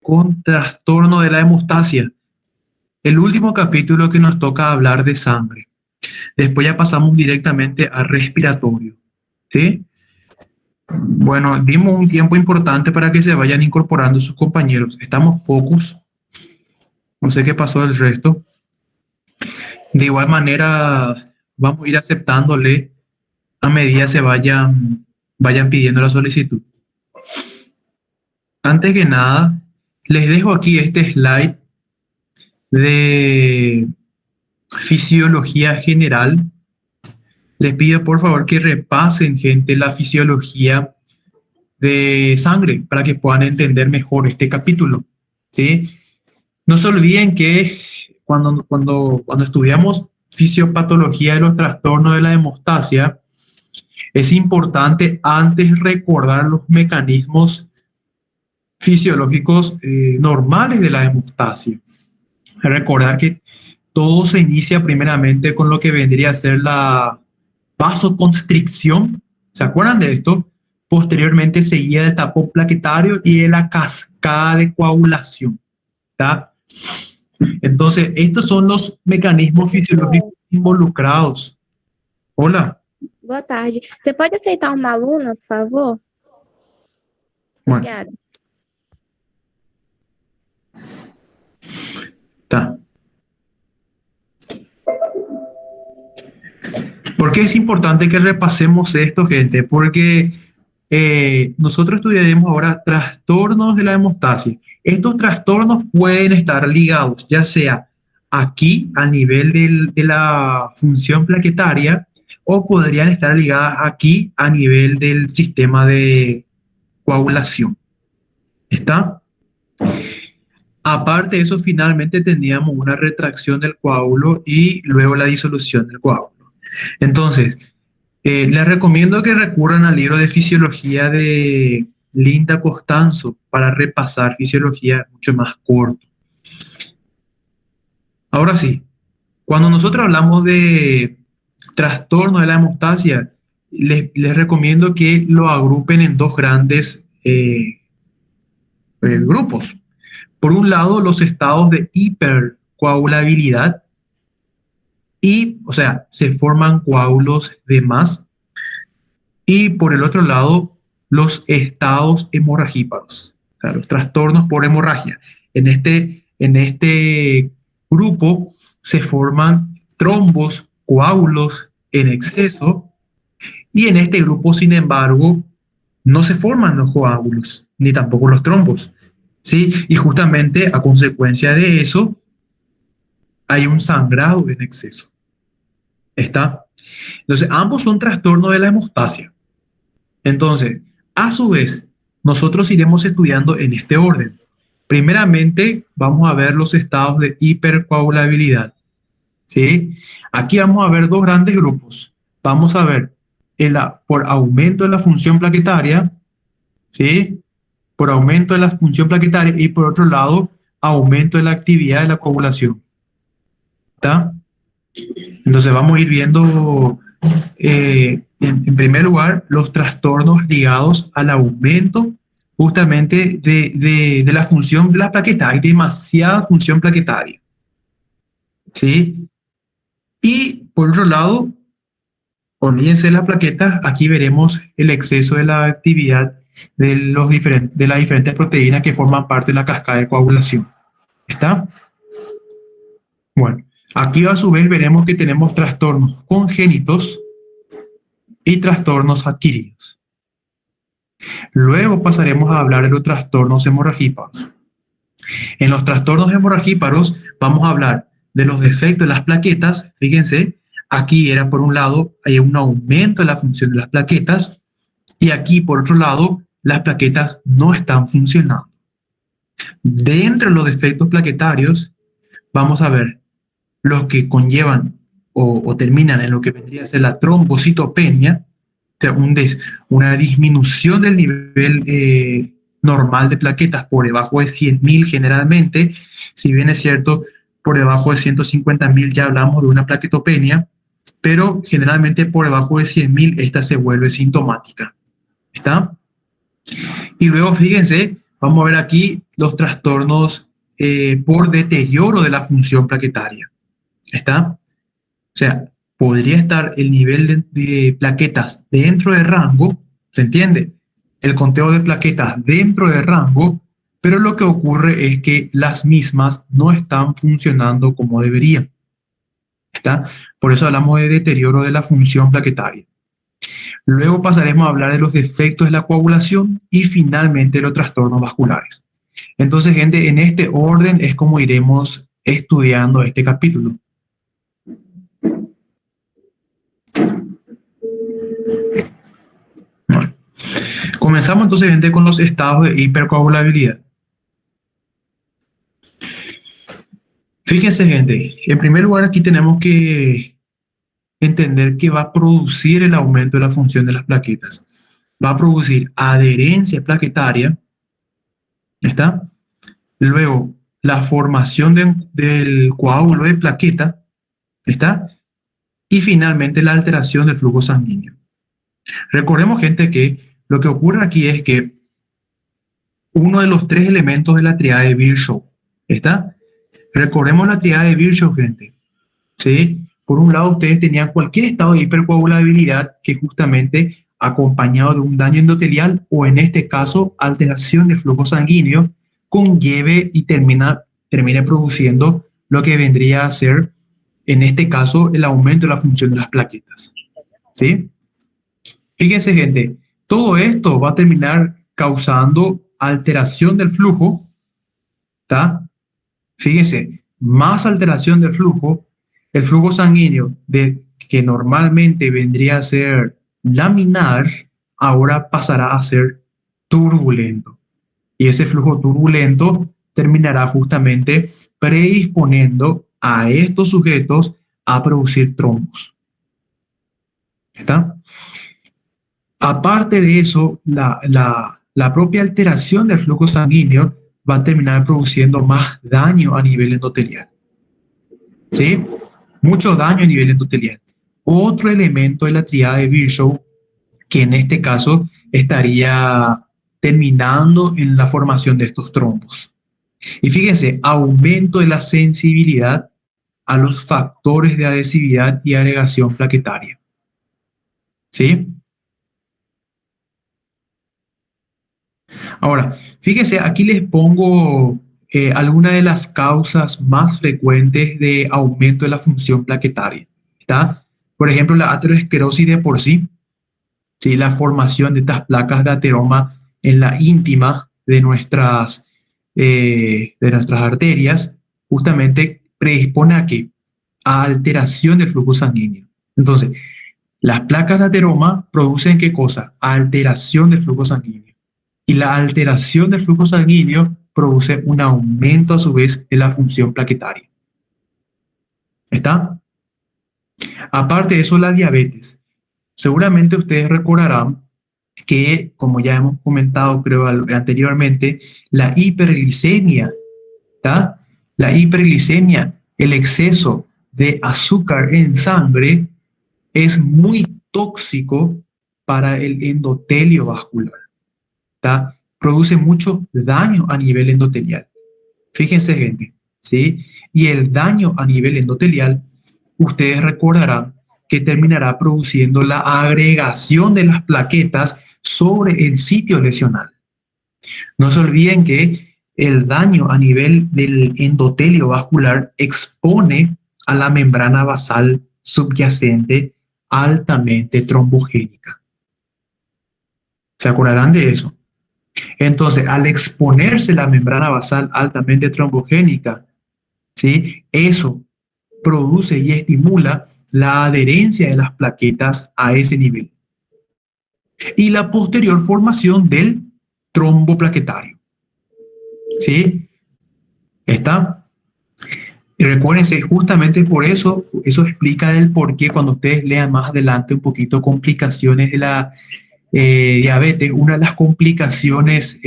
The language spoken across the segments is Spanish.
con trastorno de la hemostasia. El último capítulo que nos toca hablar de sangre. Después ya pasamos directamente a respiratorio. ¿Sí? Bueno, dimos un tiempo importante para que se vayan incorporando sus compañeros. Estamos pocos. No sé qué pasó del resto. De igual manera, vamos a ir aceptándole a medida se vayan pidiendo la solicitud. Antes que nada, les dejo aquí este slide de fisiología general. Les pido por favor que repasen, gente, la fisiología de sangre para que puedan entender mejor este capítulo. ¿Sí? No se olviden que cuando estudiamos fisiopatología de los trastornos de la hemostasia, es importante antes recordar los mecanismos fisiológicos normales de la hemostasia. Recordar que todo se inicia primeramente con lo que vendría a ser la vasoconstricción. ¿Se acuerdan de esto? Posteriormente seguida del tapón plaquetario y de la cascada de coagulación. ¿Tá? Entonces, estos son los mecanismos fisiológicos involucrados. Hola. Boa tarde. Você pode aceitar uma aluna, por favor? Bueno. Obrigada. Tá. ¿Por qué es importante que repasemos esto, gente? Porque nosotros estudiaremos ahora trastornos de la hemostasia. Estos trastornos pueden estar ligados, ya sea aquí a nivel de la función plaquetaria o podrían estar ligadas aquí a nivel del sistema de coagulación. ¿Está? Aparte de eso, finalmente teníamos una retracción del coágulo y luego la disolución del coágulo. Entonces, les recomiendo que recurran al libro de fisiología de Linda Costanzo para repasar fisiología mucho más corto. Ahora sí, cuando nosotros hablamos de trastorno de la hemostasia, les recomiendo que lo agrupen en dos grandes grupos. Por un lado, los estados de hipercoagulabilidad y, o sea, se forman coágulos de más. Y por el otro lado, los estados hemorragíparos, o sea, los trastornos por hemorragia. En este grupo se forman trombos, coágulos en exceso, y en este grupo, sin embargo, no se forman los coágulos, ni tampoco los trombos. ¿Sí? Y justamente a consecuencia de eso, hay un sangrado en exceso. ¿Está? Entonces, ambos son trastornos de la hemostasia. Entonces, a su vez, nosotros iremos estudiando en este orden. Primeramente, vamos a ver los estados de hipercoagulabilidad. ¿Sí? Aquí vamos a ver dos grandes grupos. Vamos a ver por aumento de la función plaquetaria, ¿sí? Por aumento de la función plaquetaria y por otro lado, aumento de la actividad de la coagulación. ¿Está? Entonces vamos a ir viendo, en primer lugar, los trastornos ligados al aumento justamente de la función de la plaqueta. Hay demasiada función plaquetaria. ¿Sí? Y por otro lado, olvídense de las plaquetas, aquí veremos el exceso de la actividad de las diferentes proteínas que forman parte de la cascada de coagulación. ¿Está? Bueno, aquí a su vez veremos que tenemos trastornos congénitos y trastornos adquiridos. Luego pasaremos a hablar de los trastornos hemorragíparos. En los trastornos hemorragíparos vamos a hablar de los defectos de las plaquetas. Fíjense, aquí era por un lado hay un aumento de la función de las plaquetas y aquí por otro lado las plaquetas no están funcionando. Dentro de los defectos plaquetarios vamos a ver los que conllevan o terminan en lo que vendría a ser la trombocitopenia, o sea, una disminución del nivel normal de plaquetas por debajo de 100.000 generalmente. Si bien es cierto, por debajo de 150.000 ya hablamos de una plaquetopenia, pero generalmente por debajo de 100.000 esta se vuelve sintomática. ¿Está? Y luego fíjense, vamos a ver aquí los trastornos por deterioro de la función plaquetaria. ¿Está? O sea, podría estar el nivel de plaquetas dentro de rango, ¿se entiende? El conteo de plaquetas dentro de rango, pero lo que ocurre es que las mismas no están funcionando como deberían. ¿Está? Por eso hablamos de deterioro de la función plaquetaria. Luego pasaremos a hablar de los defectos de la coagulación y finalmente de los trastornos vasculares. Entonces, gente, en este orden es como iremos estudiando este capítulo. Bueno, comenzamos entonces, gente, con los estados de hipercoagulabilidad. Fíjense, gente, en primer lugar aquí tenemos que entender que va a producir el aumento de la función de las plaquetas. Va a producir adherencia plaquetaria, ¿está? Luego, la formación del coágulo de plaqueta, ¿está? Y finalmente, la alteración del flujo sanguíneo. Recordemos, gente, que lo que ocurre aquí es que uno de los tres elementos de la triada de Virchow, ¿está? Recordemos la triada de Virchow, gente, ¿sí? Por un lado, ustedes tenían cualquier estado de hipercoagulabilidad que justamente acompañado de un daño endotelial o en este caso alteración de flujo sanguíneo conlleve y termine produciendo lo que vendría a ser en este caso el aumento de la función de las plaquetas. ¿Sí? Fíjense, gente, todo esto va a terminar causando alteración del flujo, ¿está? Fíjense, más alteración del flujo, el flujo sanguíneo que normalmente vendría a ser laminar, ahora pasará a ser turbulento. Y ese flujo turbulento terminará justamente predisponiendo a estos sujetos a producir trombos. ¿Está? Aparte de eso, la propia alteración del flujo sanguíneo va a terminar produciendo más daño a nivel endotelial. ¿Sí? Mucho daño a nivel endotelial. Otro elemento de la triada de Virchow, que en este caso estaría terminando en la formación de estos trombos. Y fíjense, aumento de la sensibilidad a los factores de adhesividad y agregación plaquetaria. ¿Sí? Ahora, fíjense, aquí les pongo algunas de las causas más frecuentes de aumento de la función plaquetaria. ¿Está? Por ejemplo, la aterosclerosis de por sí, ¿sí? La formación de estas placas de ateroma en la íntima de nuestras arterias, justamente predispone a qué? A alteración del flujo sanguíneo. Entonces, las placas de ateroma producen ¿qué cosa? Alteración del flujo sanguíneo. Y la alteración del flujo sanguíneo produce un aumento a su vez de la función plaquetaria. ¿Está? Aparte de eso, la diabetes. Seguramente ustedes recordarán que, como ya hemos comentado, creo, anteriormente, la hiperglicemia, ¿está? La hiperglicemia, el exceso de azúcar en sangre, es muy tóxico para el endotelio vascular, ¿está? Produce mucho daño a nivel endotelial. Fíjense, gente, ¿sí? Y el daño a nivel endotelial, ustedes recordarán que terminará produciendo la agregación de las plaquetas sobre el sitio lesional. No se olviden que el daño a nivel del endotelio vascular expone a la membrana basal subyacente altamente trombogénica. ¿Se acordarán de eso? Entonces, al exponerse la membrana basal altamente trombogénica, ¿sí? Eso produce y estimula la adherencia de las plaquetas a ese nivel y la posterior formación del trombo plaquetario. ¿Sí? ¿Está? Y recuérdense, justamente por eso, eso explica el por qué cuando ustedes lean más adelante un poquito complicaciones de la diabetes, una de las complicaciones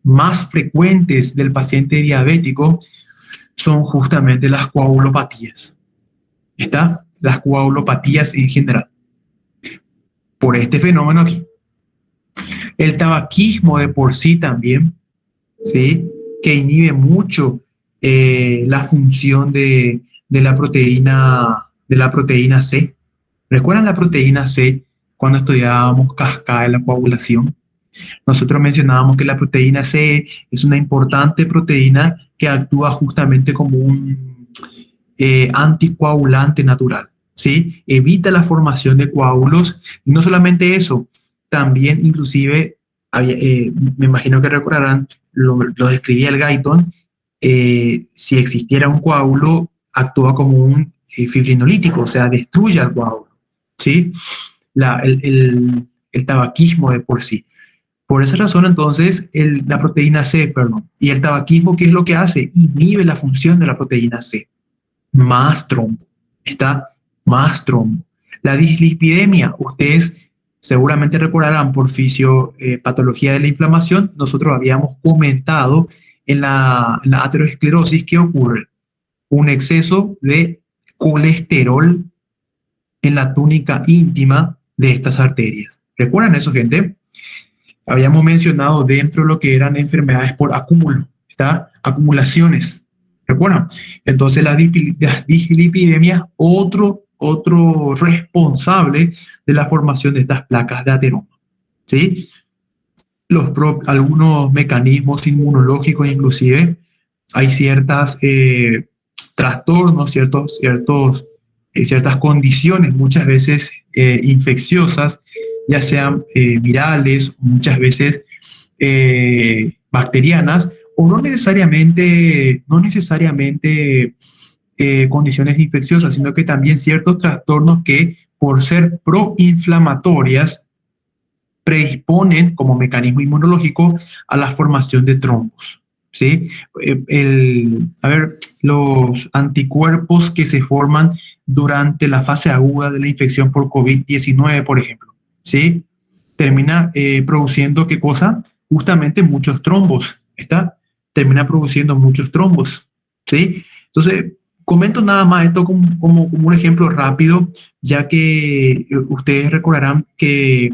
más frecuentes del paciente diabético son justamente las coagulopatías. ¿Está? Las coagulopatías en general. Por este fenómeno aquí. El tabaquismo de por sí también ¿sí? Que inhibe mucho la función de la proteína C. ¿Recuerdan la proteína C cuando estudiábamos cascada de la coagulación? Nosotros mencionábamos que la proteína C es una importante proteína que actúa justamente como un anticoagulante natural, ¿sí? Evita la formación de coágulos y no solamente eso, también inclusive, me imagino que recordarán, lo describía el Guyton, si existiera un coágulo, actúa como un fibrinolítico, o sea, destruye al coágulo, ¿sí? El tabaquismo de por sí. Por esa razón, entonces, la proteína C, perdón, y el tabaquismo, ¿qué es lo que hace? Inhibe la función de la proteína C. Más trombo, está más trombo. La dislipidemia, ustedes seguramente recordarán por fisiopatología de la inflamación, nosotros habíamos comentado en la aterosclerosis que ocurre un exceso de colesterol en la túnica íntima de estas arterias. ¿Recuerdan eso, gente? Habíamos mencionado dentro de lo que eran enfermedades por acúmulo, ¿está? Acumulaciones. ¿Recuerdan? Entonces las dislipidemias, otro responsable de la formación de estas placas de ateroma, ¿sí? Algunos mecanismos inmunológicos inclusive, hay ciertas trastornos, ciertas condiciones, muchas veces infecciosas, ya sean virales, muchas veces bacterianas, o no necesariamente condiciones infecciosas, sino que también ciertos trastornos que por ser proinflamatorias predisponen como mecanismo inmunológico a la formación de trombos. ¿Sí? A ver, los anticuerpos que se forman durante la fase aguda de la infección por COVID-19, por ejemplo, ¿sí? Termina produciendo ¿qué cosa? Justamente muchos trombos, ¿está? Termina produciendo muchos trombos, ¿sí? Entonces, comento nada más esto como un ejemplo rápido, ya que ustedes recordarán que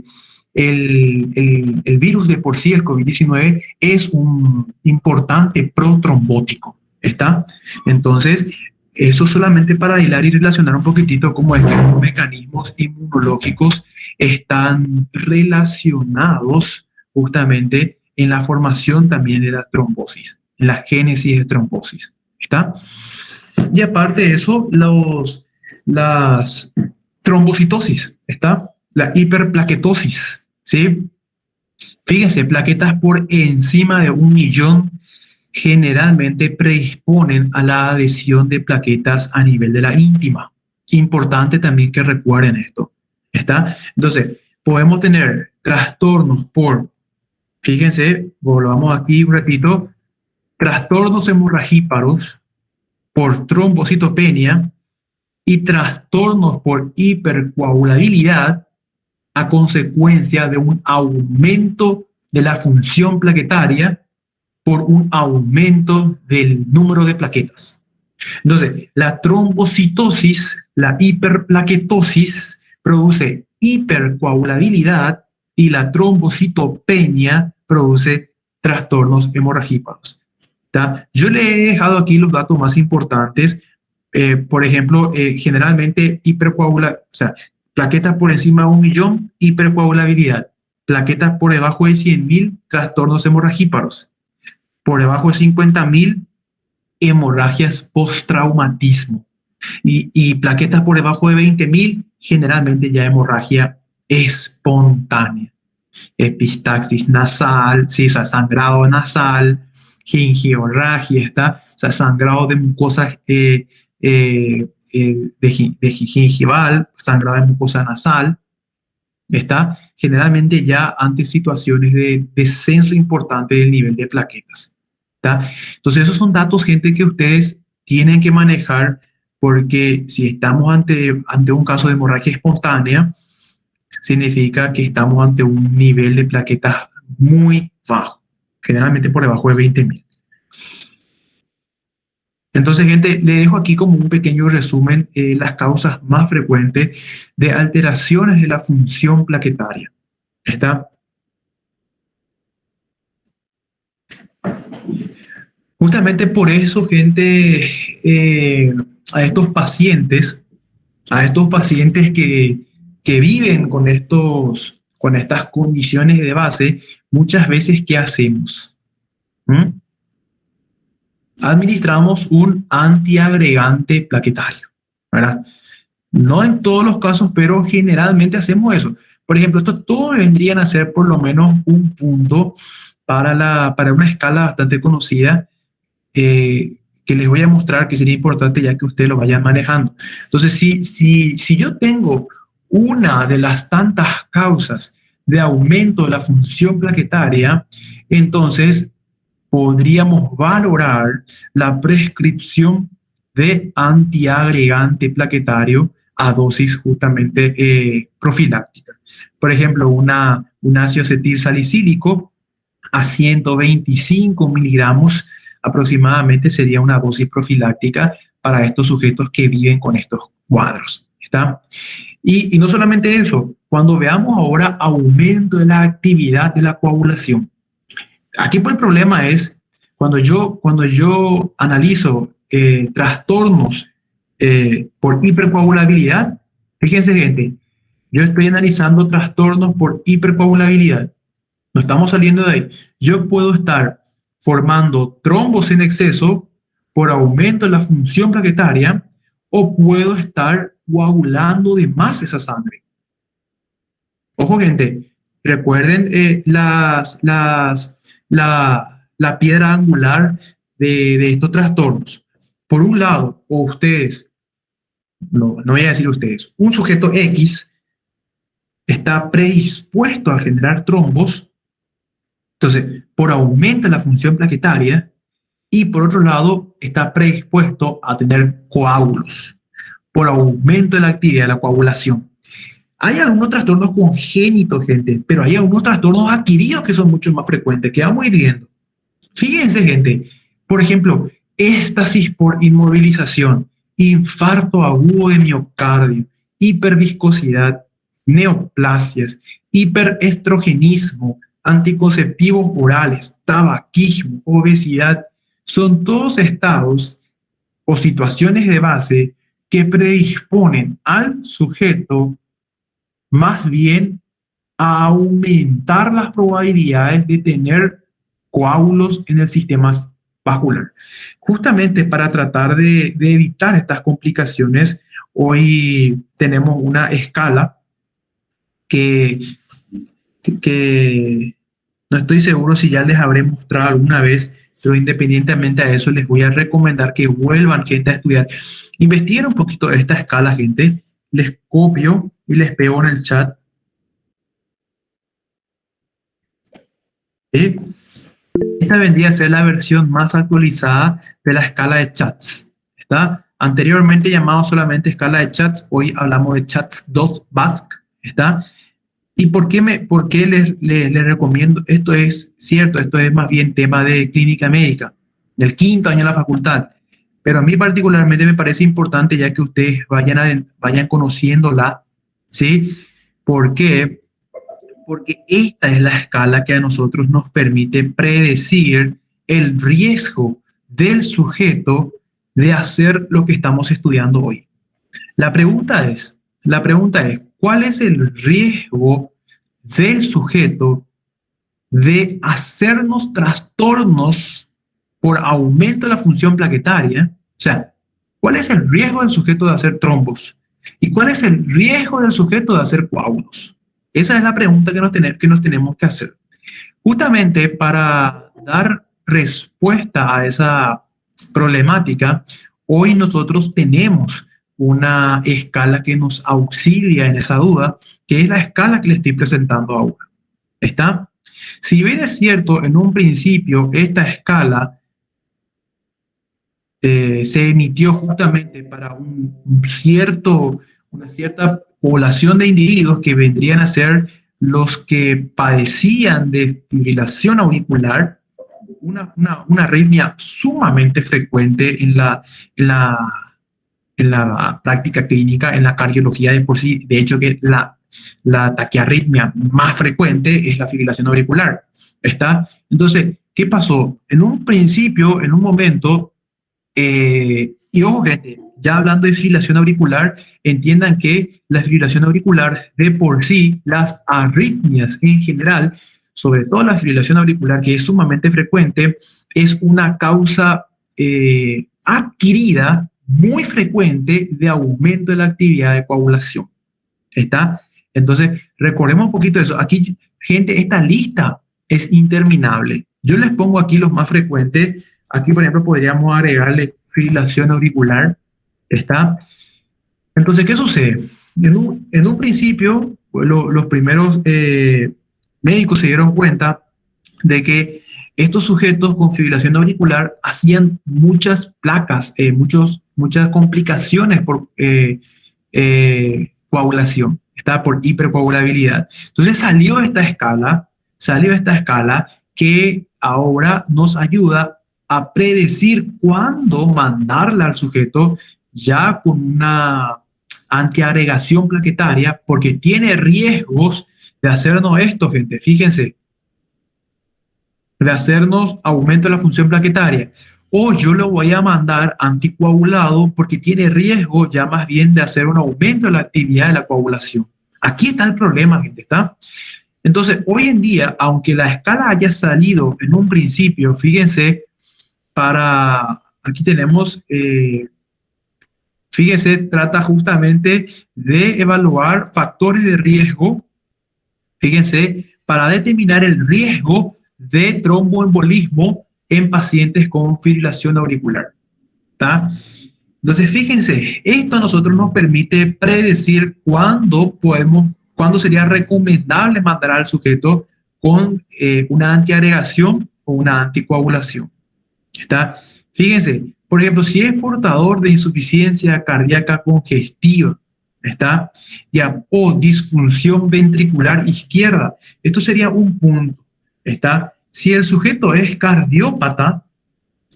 el virus de por sí, el COVID-19, es un importante protrombótico, ¿está? Entonces, eso solamente para hilar y relacionar un poquitito cómo es que los mecanismos inmunológicos están relacionados justamente en la formación también de la trombosis, en la génesis de trombosis, ¿está? Y aparte de eso, las trombocitosis, ¿está? La hiperplaquetosis, ¿sí? Fíjense, plaquetas por encima de 1 millón generalmente predisponen a la adhesión de plaquetas a nivel de la íntima. Importante también que recuerden esto, ¿está? Entonces, podemos tener trastornos fíjense, volvamos aquí un ratito, trastornos hemorragíparos por trombocitopenia y trastornos por hipercoagulabilidad a consecuencia de un aumento de la función plaquetaria por un aumento del número de plaquetas. Entonces, la trombocitosis, la hiperplaquetosis, produce hipercoagulabilidad y la trombocitopenia produce trastornos hemorragíparos. ¿Tá? Yo le he dejado aquí los datos más importantes. Por ejemplo, generalmente o sea, plaquetas por encima de 1 millón, hipercoagulabilidad. Plaquetas por debajo de 100.000, trastornos hemorragíparos. Por debajo de 50.000, hemorragias postraumatismo. Y plaquetas por debajo de 20.000, generalmente ya hemorragia espontánea. Epistaxis nasal, sí, o sea, sangrado nasal, gingivorragia, ¿está? O sea, sangrado de mucosas de gingival, sangrado de mucosa nasal, ¿está? Generalmente ya ante situaciones de descenso importante del nivel de plaquetas, ¿está? Entonces, esos son datos, gente, que ustedes tienen que manejar porque si estamos ante un caso de hemorragia espontánea, significa que estamos ante un nivel de plaquetas muy bajo, generalmente por debajo de 20.000. Entonces, gente, le dejo aquí como un pequeño resumen las causas más frecuentes de alteraciones de la función plaquetaria. ¿Está? Justamente por eso, gente, a estos pacientes, que viven con estas condiciones de base, muchas veces, ¿qué hacemos? ¿Mm? Administramos un antiagregante plaquetario, ¿verdad? No en todos los casos, pero generalmente hacemos eso. Por ejemplo, esto todos vendrían a ser por lo menos un punto para una escala bastante conocida, que les voy a mostrar, que sería importante ya que ustedes lo vayan manejando. Entonces, si yo tengo una de las tantas causas de aumento de la función plaquetaria, entonces podríamos valorar la prescripción de antiagregante plaquetario a dosis justamente profiláctica. Por ejemplo, un ácido acetil salicílico a 125 miligramos aproximadamente sería una dosis profiláctica para estos sujetos que viven con estos cuadros. ¿Está? Y no solamente eso, cuando veamos ahora aumento de la actividad de la coagulación. Aquí pues el problema es cuando yo analizo trastornos por hipercoagulabilidad. Fíjense, gente, yo estoy analizando trastornos por hipercoagulabilidad. No estamos saliendo de ahí. Yo puedo estar formando trombos en exceso por aumento de la función plaquetaria, o puedo estar coagulando de más esa sangre. Ojo, gente, recuerden la piedra angular de estos trastornos. Por un lado, o ustedes, no voy a decir ustedes, un sujeto X está predispuesto a generar trombos, entonces, por aumento de la función plaquetaria, y por otro lado, está predispuesto a tener coágulos, por aumento de la actividad de la coagulación. Hay algunos trastornos congénitos, gente, pero hay algunos trastornos adquiridos que son mucho más frecuentes, que vamos a ir viendo. Fíjense, gente, por ejemplo, éstasis por inmovilización, infarto agudo de miocardio, hiperviscosidad, neoplasias, hiperestrogenismo, anticonceptivos orales, tabaquismo, obesidad, son todos estados o situaciones de base que predisponen al sujeto más bien a aumentar las probabilidades de tener coágulos en el sistema vascular. Justamente para tratar de evitar estas complicaciones, hoy tenemos una escala que, que no estoy seguro si ya les habré mostrado alguna vez, pero independientemente a eso, les voy a recomendar que vuelvan, gente, a estudiar. Investiguen un poquito esta escala, gente. Les copio y les pego en el chat. ¿Sí? Esta vendría a ser la versión más actualizada de la escala de chats. ¿Está? Anteriormente llamado solamente escala de chats, hoy hablamos de chats 2 BASC. ¿Está? ¿Y por qué les recomiendo? Esto es cierto, esto es más bien tema de clínica médica, del quinto año de la facultad. Pero a mí particularmente me parece importante, ya que ustedes vayan conociéndola, ¿sí? ¿Por qué? Porque esta es la escala que a nosotros nos permite predecir el riesgo del sujeto de hacer lo que estamos estudiando hoy. La pregunta es, ¿cuál es el riesgo del sujeto de hacernos trastornos por aumento de la función plaquetaria? O sea, ¿cuál es el riesgo del sujeto de hacer trombos? ¿Y cuál es el riesgo del sujeto de hacer coágulos? Esa es la pregunta que nos tenemos que hacer. Justamente para dar respuesta a esa problemática, hoy nosotros tenemos una escala que nos auxilia en esa duda, que es la escala que le estoy presentando ahora. ¿Está? Si bien es cierto, en un principio esta escala se emitió justamente para una cierta población de individuos que vendrían a ser los que padecían de fibrilación auricular, una arritmia sumamente frecuente en la práctica clínica, en la cardiología de por sí. De hecho, que la taquiarritmia más frecuente es la fibrilación auricular. ¿Está? Entonces, ¿qué pasó? En un principio, en un momento, y ojo, gente, ya hablando de fibrilación auricular, entiendan que la fibrilación auricular de por sí, las arritmias en general, sobre todo la fibrilación auricular, que es sumamente frecuente, es una causa adquirida muy frecuente de aumento de la actividad de coagulación. ¿Está? Entonces, recordemos un poquito eso. Aquí, gente, esta lista es interminable. Yo les pongo aquí los más frecuentes. Aquí, por ejemplo, podríamos agregarle fibrilación auricular. ¿Está? Entonces, ¿qué sucede? En un principio, pues, los primeros médicos se dieron cuenta de que estos sujetos con fibrilación auricular hacían muchas placas, muchas complicaciones por coagulación, está por hipercoagulabilidad. Entonces salió esta escala que ahora nos ayuda a predecir cuándo mandarla al sujeto ya con una antiagregación plaquetaria, porque tiene riesgos de hacernos esto, gente. Fíjense, de hacernos aumento de la función plaquetaria. O yo lo voy a mandar anticoagulado porque tiene riesgo ya más bien de hacer un aumento de la actividad de la coagulación. Aquí está el problema, gente, ¿está? Entonces, hoy en día, aunque la escala haya salido en un principio, fíjense, aquí tenemos, fíjense, trata justamente de evaluar factores de riesgo, fíjense, para determinar el riesgo de tromboembolismo en pacientes con fibrilación auricular. ¿Tá? Entonces, fíjense, esto a nosotros nos permite predecir cuándo sería recomendable mandar al sujeto con una antiagregación o una anticoagulación. ¿Está? Fíjense, por ejemplo, si es portador de insuficiencia cardíaca congestiva, ¿está? Ya, o disfunción ventricular izquierda, esto sería un punto, ¿está? Si el sujeto es cardiópata,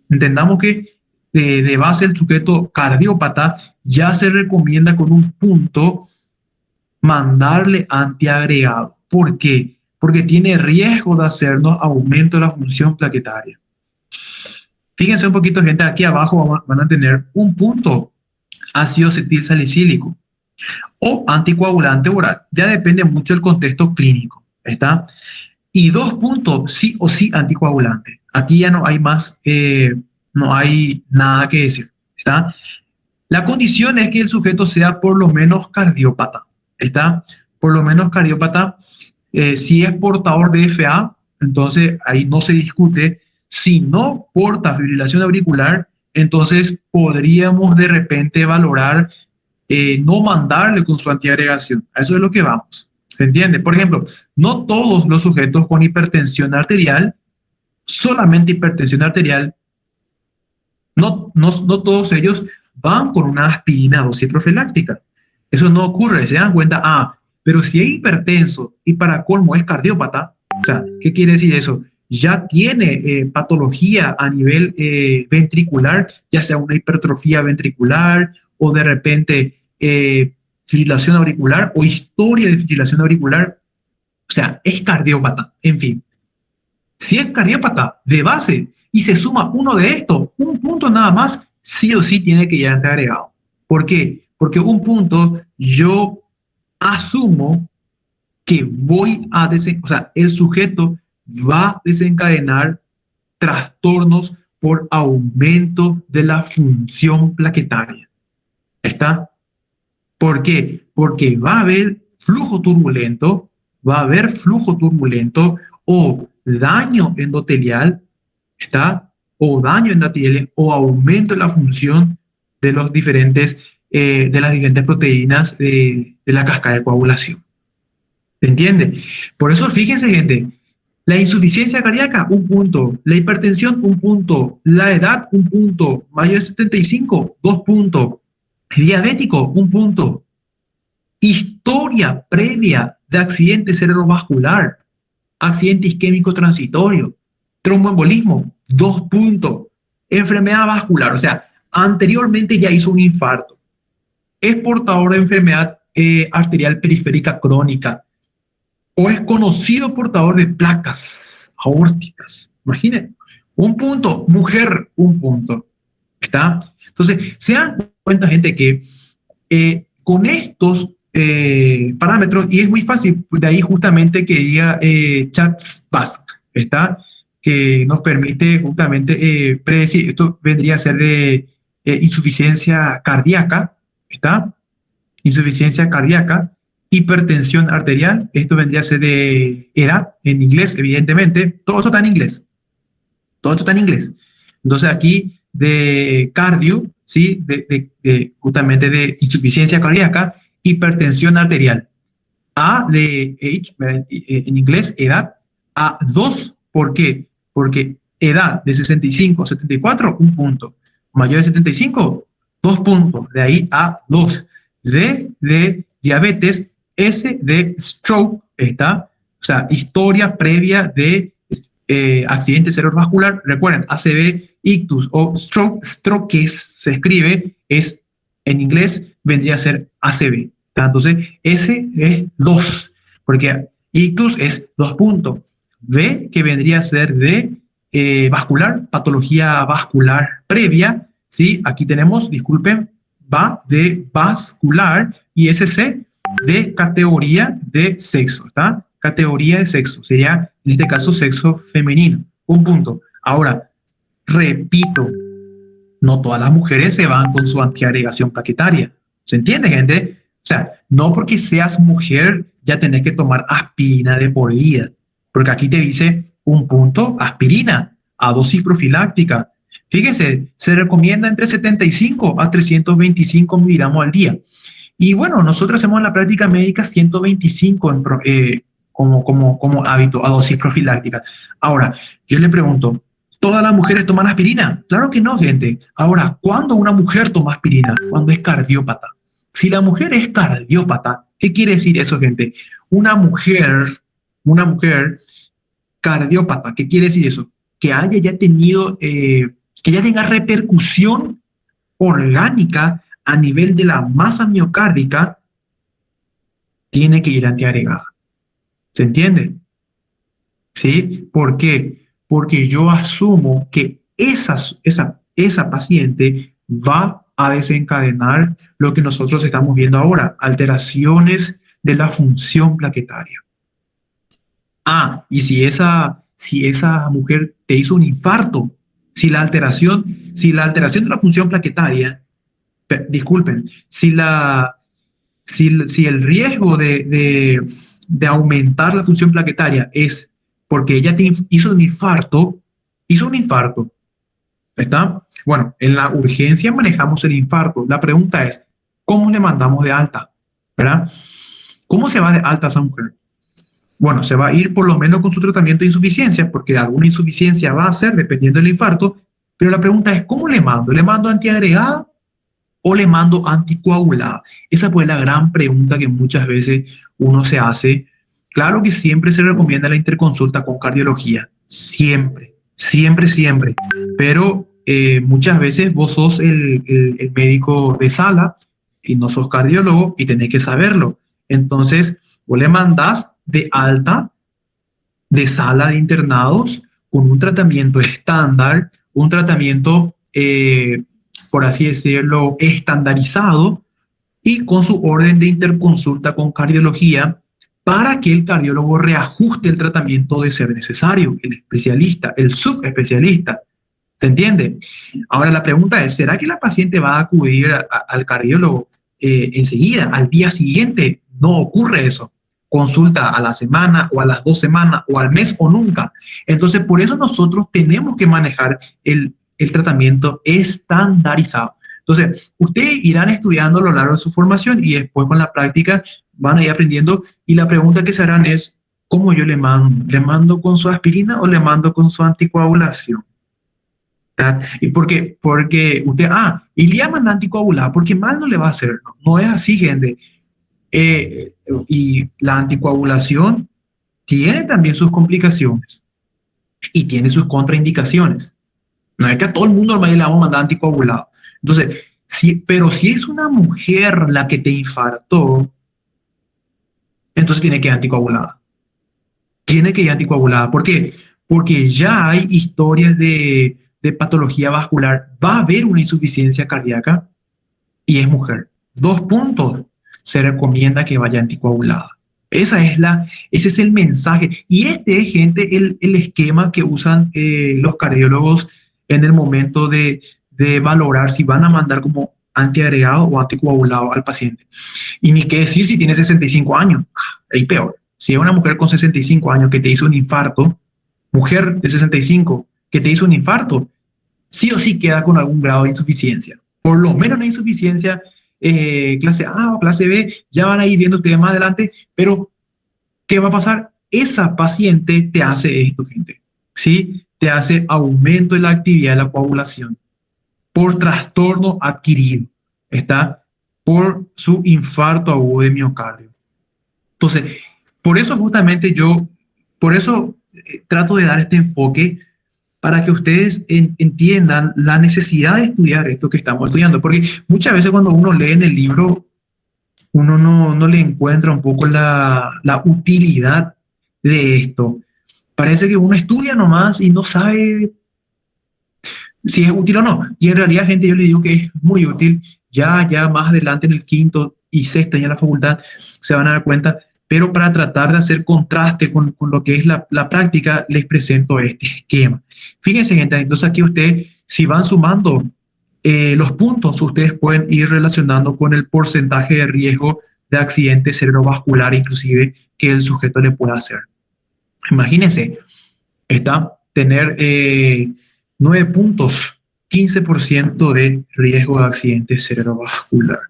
entendamos que de base el sujeto cardiópata ya se recomienda con un punto mandarle antiagregado. ¿Por qué? Porque tiene riesgo de hacernos aumento de la función plaquetaria. Fíjense un poquito, gente, aquí abajo van a tener un punto ácido acetil salicílico o anticoagulante oral. Ya depende mucho del contexto clínico, ¿está? Y 2 puntos, sí o sí anticoagulante. Aquí ya no hay más, no hay nada que decir, ¿está? La condición es que el sujeto sea por lo menos cardiópata, ¿está? Por lo menos cardiópata. Si es portador de FA, entonces ahí no se discute. Si no porta fibrilación auricular, entonces podríamos de repente valorar no mandarle con su antiagregación. A eso es lo que vamos. ¿Se entiende? Por ejemplo, no todos los sujetos con hipertensión arterial, solamente hipertensión arterial, no todos ellos van con una aspirina dosis profiláctica. Eso no ocurre. Se dan cuenta, pero si es hipertenso y para colmo es cardiópata, o sea, ¿qué quiere decir eso? Ya tiene patología a nivel ventricular, ya sea una hipertrofia ventricular o de repente fibrilación auricular o historia de fibrilación auricular. O sea, es cardiópata, en fin. Si es cardiópata de base y se suma uno de estos, un punto nada más, sí o sí tiene que ir agregado. ¿Por qué? Porque un punto yo asumo que o sea, el sujeto va a desencadenar trastornos por aumento de la función plaquetaria. ¿Está? ¿Por qué? Porque va a haber flujo turbulento o daño endotelial, ¿está? O daño endotelial o aumento de la función de las diferentes proteínas de la cascada de coagulación. ¿Se entiende? Por eso, fíjense, gente, la insuficiencia cardíaca, un punto. La hipertensión, un punto. La edad, un punto. Mayor de 75, 2 puntos. Diabético, un punto. Historia previa de accidente cerebrovascular, accidente isquémico transitorio, tromboembolismo, 2 puntos. Enfermedad vascular, o sea, anteriormente ya hizo un infarto. Es portador de enfermedad arterial periférica crónica o es conocido portador de placas aórticas. Imaginen, un punto, mujer, un punto. ¿Está? Entonces, se dan cuenta, gente, que con estos parámetros, y es muy fácil, de ahí justamente que diga ChatSbask, ¿está? Que nos permite justamente predecir, esto vendría a ser de insuficiencia cardíaca, ¿está? Insuficiencia cardíaca, hipertensión arterial, esto vendría a ser de edad en inglés, evidentemente, todo eso está en inglés, todo esto está en inglés. Entonces aquí de cardio, ¿sí? Justamente de insuficiencia cardíaca, hipertensión arterial. A de age, en inglés, edad. A2, ¿por qué? Porque edad de 65 a 74, un punto. Mayor de 75, dos puntos. De ahí a 2. D de diabetes, S de stroke, está. O sea, historia previa de accidente cerebrovascular. Recuerden, ACV, ictus o stroke, stroke se escribe, es en inglés, vendría a ser ACV. Entonces, S es 2, porque ictus es 2 puntos. V, que vendría a ser de vascular, patología vascular previa, ¿sí? Aquí tenemos, disculpen, va de vascular y SC de categoría de sexo, ¿está? Categoría de sexo, sería en este caso sexo femenino, un punto. Ahora, repito, no todas las mujeres se van con su antiagregación plaquetaria. ¿Se entiende, gente? O sea, no porque seas mujer ya tenés que tomar aspirina de por vida, porque aquí te dice un punto, aspirina a dosis profiláctica. Fíjese, se recomienda entre 75 a 325 miligramos al día. Y bueno, nosotros hacemos en la práctica médica 125 como hábito a dosis profiláctica. Ahora, yo le pregunto, ¿todas las mujeres toman aspirina? Claro que no, gente. Ahora, ¿cuándo una mujer toma aspirina? Cuando es cardiópata. Si la mujer es cardiópata, ¿qué quiere decir eso, gente? Una mujer cardiópata, ¿qué quiere decir eso? Que haya ya tenido, que ya tenga repercusión orgánica a nivel de la masa miocárdica, tiene que ir antiagregada. ¿Se entiende? ¿Sí? ¿Por qué? Porque yo asumo que esa paciente va a desencadenar lo que nosotros estamos viendo ahora, alteraciones de la función plaquetaria. Ah, y si esa mujer te hizo un infarto, si la alteración de la función plaquetaria, disculpen, si el riesgo de aumentar la función plaquetaria es porque ella hizo un infarto, ¿está? Bueno, en la urgencia manejamos el infarto. La pregunta es, ¿cómo le mandamos de alta? ¿Verdad? ¿Cómo se va de alta esa mujer? Bueno, se va a ir por lo menos con su tratamiento de insuficiencia, porque alguna insuficiencia va a ser dependiendo del infarto, pero la pregunta es, ¿cómo le mando? ¿Le mando antiagregada o le mando anticoagulada? Esa fue la gran pregunta que muchas veces uno se hace. Claro que siempre se recomienda la interconsulta con cardiología, siempre, siempre, siempre, pero muchas veces vos sos el médico de sala y no sos cardiólogo y tenés que saberlo. Entonces, vos le mandás de alta de sala de internados con un tratamiento estándar, un tratamiento, por así decirlo, estandarizado y con su orden de interconsulta con cardiología para que el cardiólogo reajuste el tratamiento de ser necesario, el especialista, el subespecialista. ¿Se entiende? Ahora la pregunta es, ¿será que la paciente va a acudir al cardiólogo enseguida, al día siguiente? No ocurre eso. Consulta a la semana o a las 2 semanas o al mes o nunca. Entonces, por eso nosotros tenemos que manejar el tratamiento estandarizado. Entonces, ustedes irán estudiando a lo largo de su formación y después con la práctica van a ir aprendiendo. Y la pregunta que se harán es, ¿cómo yo le mando? ¿Le mando con su aspirina o le mando con su anticoagulación? ¿Tá? Y porque usted, y le llaman anticoagulada, porque mal no le va a hacer. No, no es así, gente. Y la anticoagulación tiene también sus complicaciones y tiene sus contraindicaciones. No es que a todo el mundo le vamos a mandar anticoagulado. Entonces, pero si es una mujer la que te infartó, entonces tiene que ir anticoagulada. Tiene que ir anticoagulada. ¿Por qué? porque ya hay historias de patología vascular, va a haber una insuficiencia cardíaca y es mujer. 2 puntos, se recomienda que vaya anticoagulada. Ese es el mensaje. Y este es, gente, el esquema que usan los cardiólogos en el momento de valorar si van a mandar como antiagregado o anticoagulado al paciente. Y ni qué decir si tiene 65 años, ahí peor. Si es una mujer con 65 años que te hizo un infarto, mujer de 65 que te hizo un infarto, sí o sí queda con algún grado de insuficiencia. Por lo menos una insuficiencia clase A o clase B, ya van a ir viendo ustedes más adelante, pero ¿qué va a pasar? Esa paciente te hace esto, gente, ¿sí? Te hace aumento de la actividad de la coagulación por trastorno adquirido, ¿está? Por su infarto agudo de miocardio. Entonces, por eso justamente por eso trato de dar este enfoque para que ustedes entiendan la necesidad de estudiar esto que estamos estudiando, porque muchas veces cuando uno lee en el libro, uno no le encuentra un poco la utilidad de esto. Parece que uno estudia nomás y no sabe si es útil o no. Y en realidad, gente, yo le digo que es muy útil. Ya más adelante en el quinto y sexto año de la facultad se van a dar cuenta, pero para tratar de hacer contraste con lo que es la práctica, les presento este esquema. Fíjense, gente, entonces aquí ustedes, si van sumando los puntos, ustedes pueden ir relacionando con el porcentaje de riesgo de accidente cerebrovascular, inclusive, que el sujeto le pueda hacer. Imagínense, está tener 9 puntos, 15% de riesgo de accidente cerebrovascular.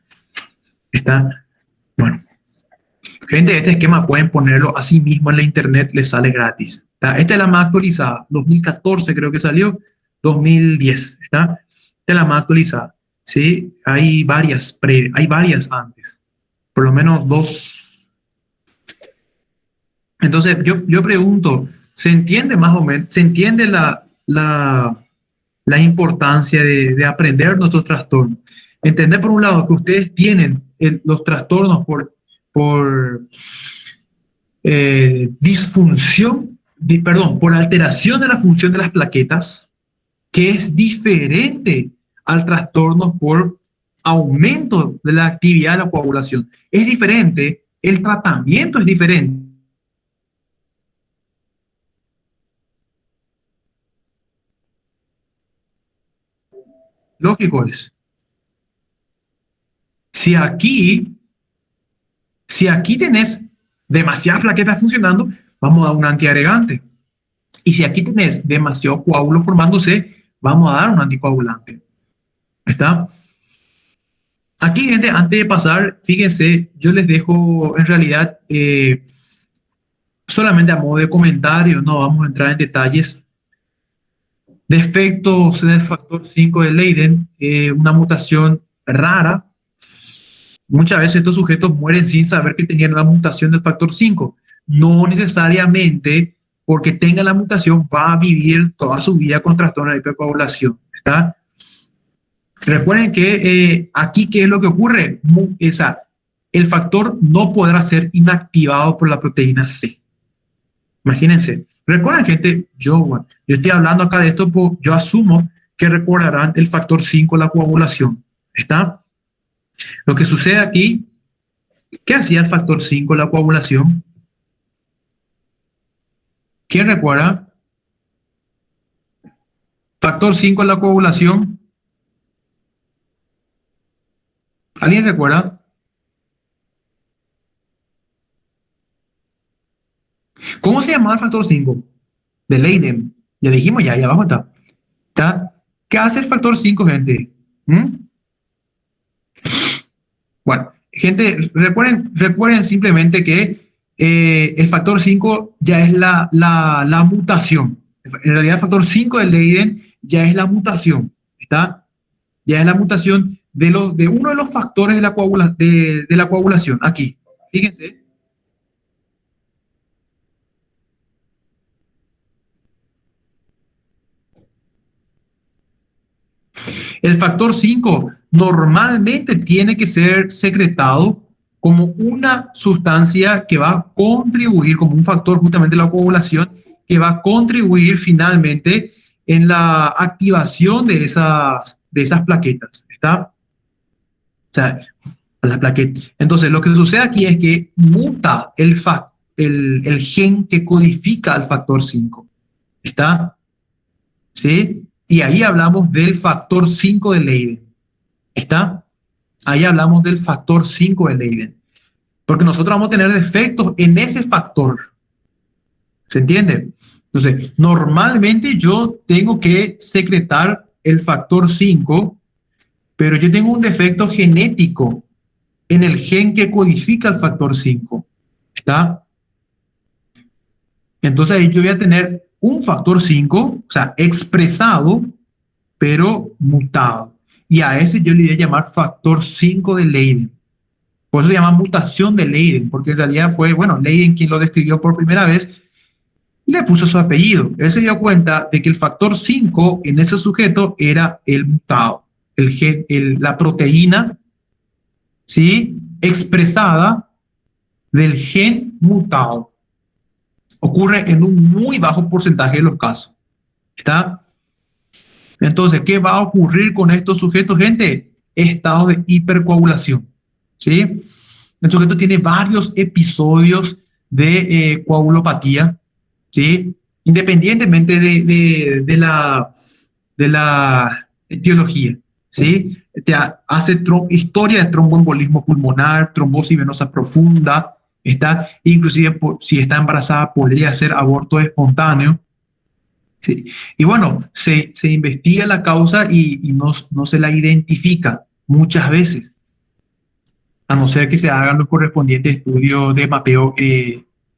Está, bueno, gente, este esquema pueden ponerlo así mismo en la internet, les sale gratis. ¿Está? Esta es la más actualizada, 2014 creo que salió, 2010, ¿está? Esta es la más actualizada, ¿sí? Hay varias antes, por lo menos 2. Entonces, yo pregunto, ¿se entiende más o menos? ¿Se entiende la importancia de aprender nuestros trastornos? Entender, por un lado, que ustedes tienen los trastornos por por alteración de la función de las plaquetas, que es diferente al trastorno por aumento de la actividad de la coagulación. Es diferente, el tratamiento es diferente. Lógico es. Si aquí, si aquí tenés demasiadas plaquetas funcionando, vamos a dar un antiagregante. Y si aquí tenés demasiado coágulo formándose, vamos a dar un anticoagulante. ¿Está? Aquí, gente, antes de pasar, fíjense, yo les dejo en realidad solamente a modo de comentario, no vamos a entrar en detalles. Defectos en el factor 5 de Leiden, una mutación rara. Muchas veces estos sujetos mueren sin saber que tenían la mutación del factor 5. No necesariamente porque tenga la mutación va a vivir toda su vida con trastorno de hipercoagulación. ¿Está? Recuerden que aquí, ¿qué es lo que ocurre? El factor no podrá ser inactivado por la proteína C. Imagínense. Recuerden, gente, yo estoy hablando acá de esto, yo asumo que recordarán el factor 5, la coagulación. ¿Está? Lo que sucede aquí, ¿qué hacía el factor 5, la coagulación? ¿Quién recuerda? Factor 5, la coagulación. ¿Alguien recuerda? ¿Cómo se llamaba el factor 5? De Leiden. Ya dijimos, ya abajo está. ¿Está? ¿Qué hace el factor 5, gente? ¿Mm? Bueno, gente, recuerden simplemente que el factor 5 ya es la mutación. En realidad, el factor 5 de Leiden ya es la mutación. ¿Está? Ya es la mutación de uno de los factores de la coagulación. Aquí, fíjense. El factor 5 normalmente tiene que ser secretado como una sustancia que va a contribuir como un factor justamente de la coagulación que va a contribuir finalmente en la activación de esas plaquetas. ¿Está? O sea, la plaqueta. Entonces, lo que sucede aquí es que muta el gen que codifica al factor 5. ¿Está? ¿Sí? Y ahí hablamos del factor 5 de Leiden. ¿Está? Ahí hablamos del factor 5 de Leiden. Porque nosotros vamos a tener defectos en ese factor. ¿Se entiende? Entonces, normalmente yo tengo que secretar el factor 5, pero yo tengo un defecto genético en el gen que codifica el factor 5. ¿Está? Entonces ahí yo voy a tener un factor 5, o sea, expresado, pero mutado. Y a ese yo le voy a llamar factor 5 de Leiden. Por eso se llama mutación de Leiden, porque en realidad fue, bueno, Leiden quien lo describió por primera vez y le puso su apellido. Él se dio cuenta de que el factor 5 en ese sujeto era el mutado, el gen, la proteína, ¿sí? Expresada del gen mutado. Ocurre en un muy bajo porcentaje de los casos. ¿Está? Entonces, ¿qué va a ocurrir con estos sujetos, gente? Estados de hipercoagulación. ¿Sí? El sujeto tiene varios episodios de coagulopatía, ¿sí? Independientemente de la etiología, ¿sí? Hace historia de tromboembolismo pulmonar, trombosis venosa profunda, está, inclusive si está embarazada podría hacer aborto espontáneo, ¿sí? Y bueno, se investiga la causa y no se la identifica muchas veces, a no ser que se hagan los correspondientes estudios de mapeo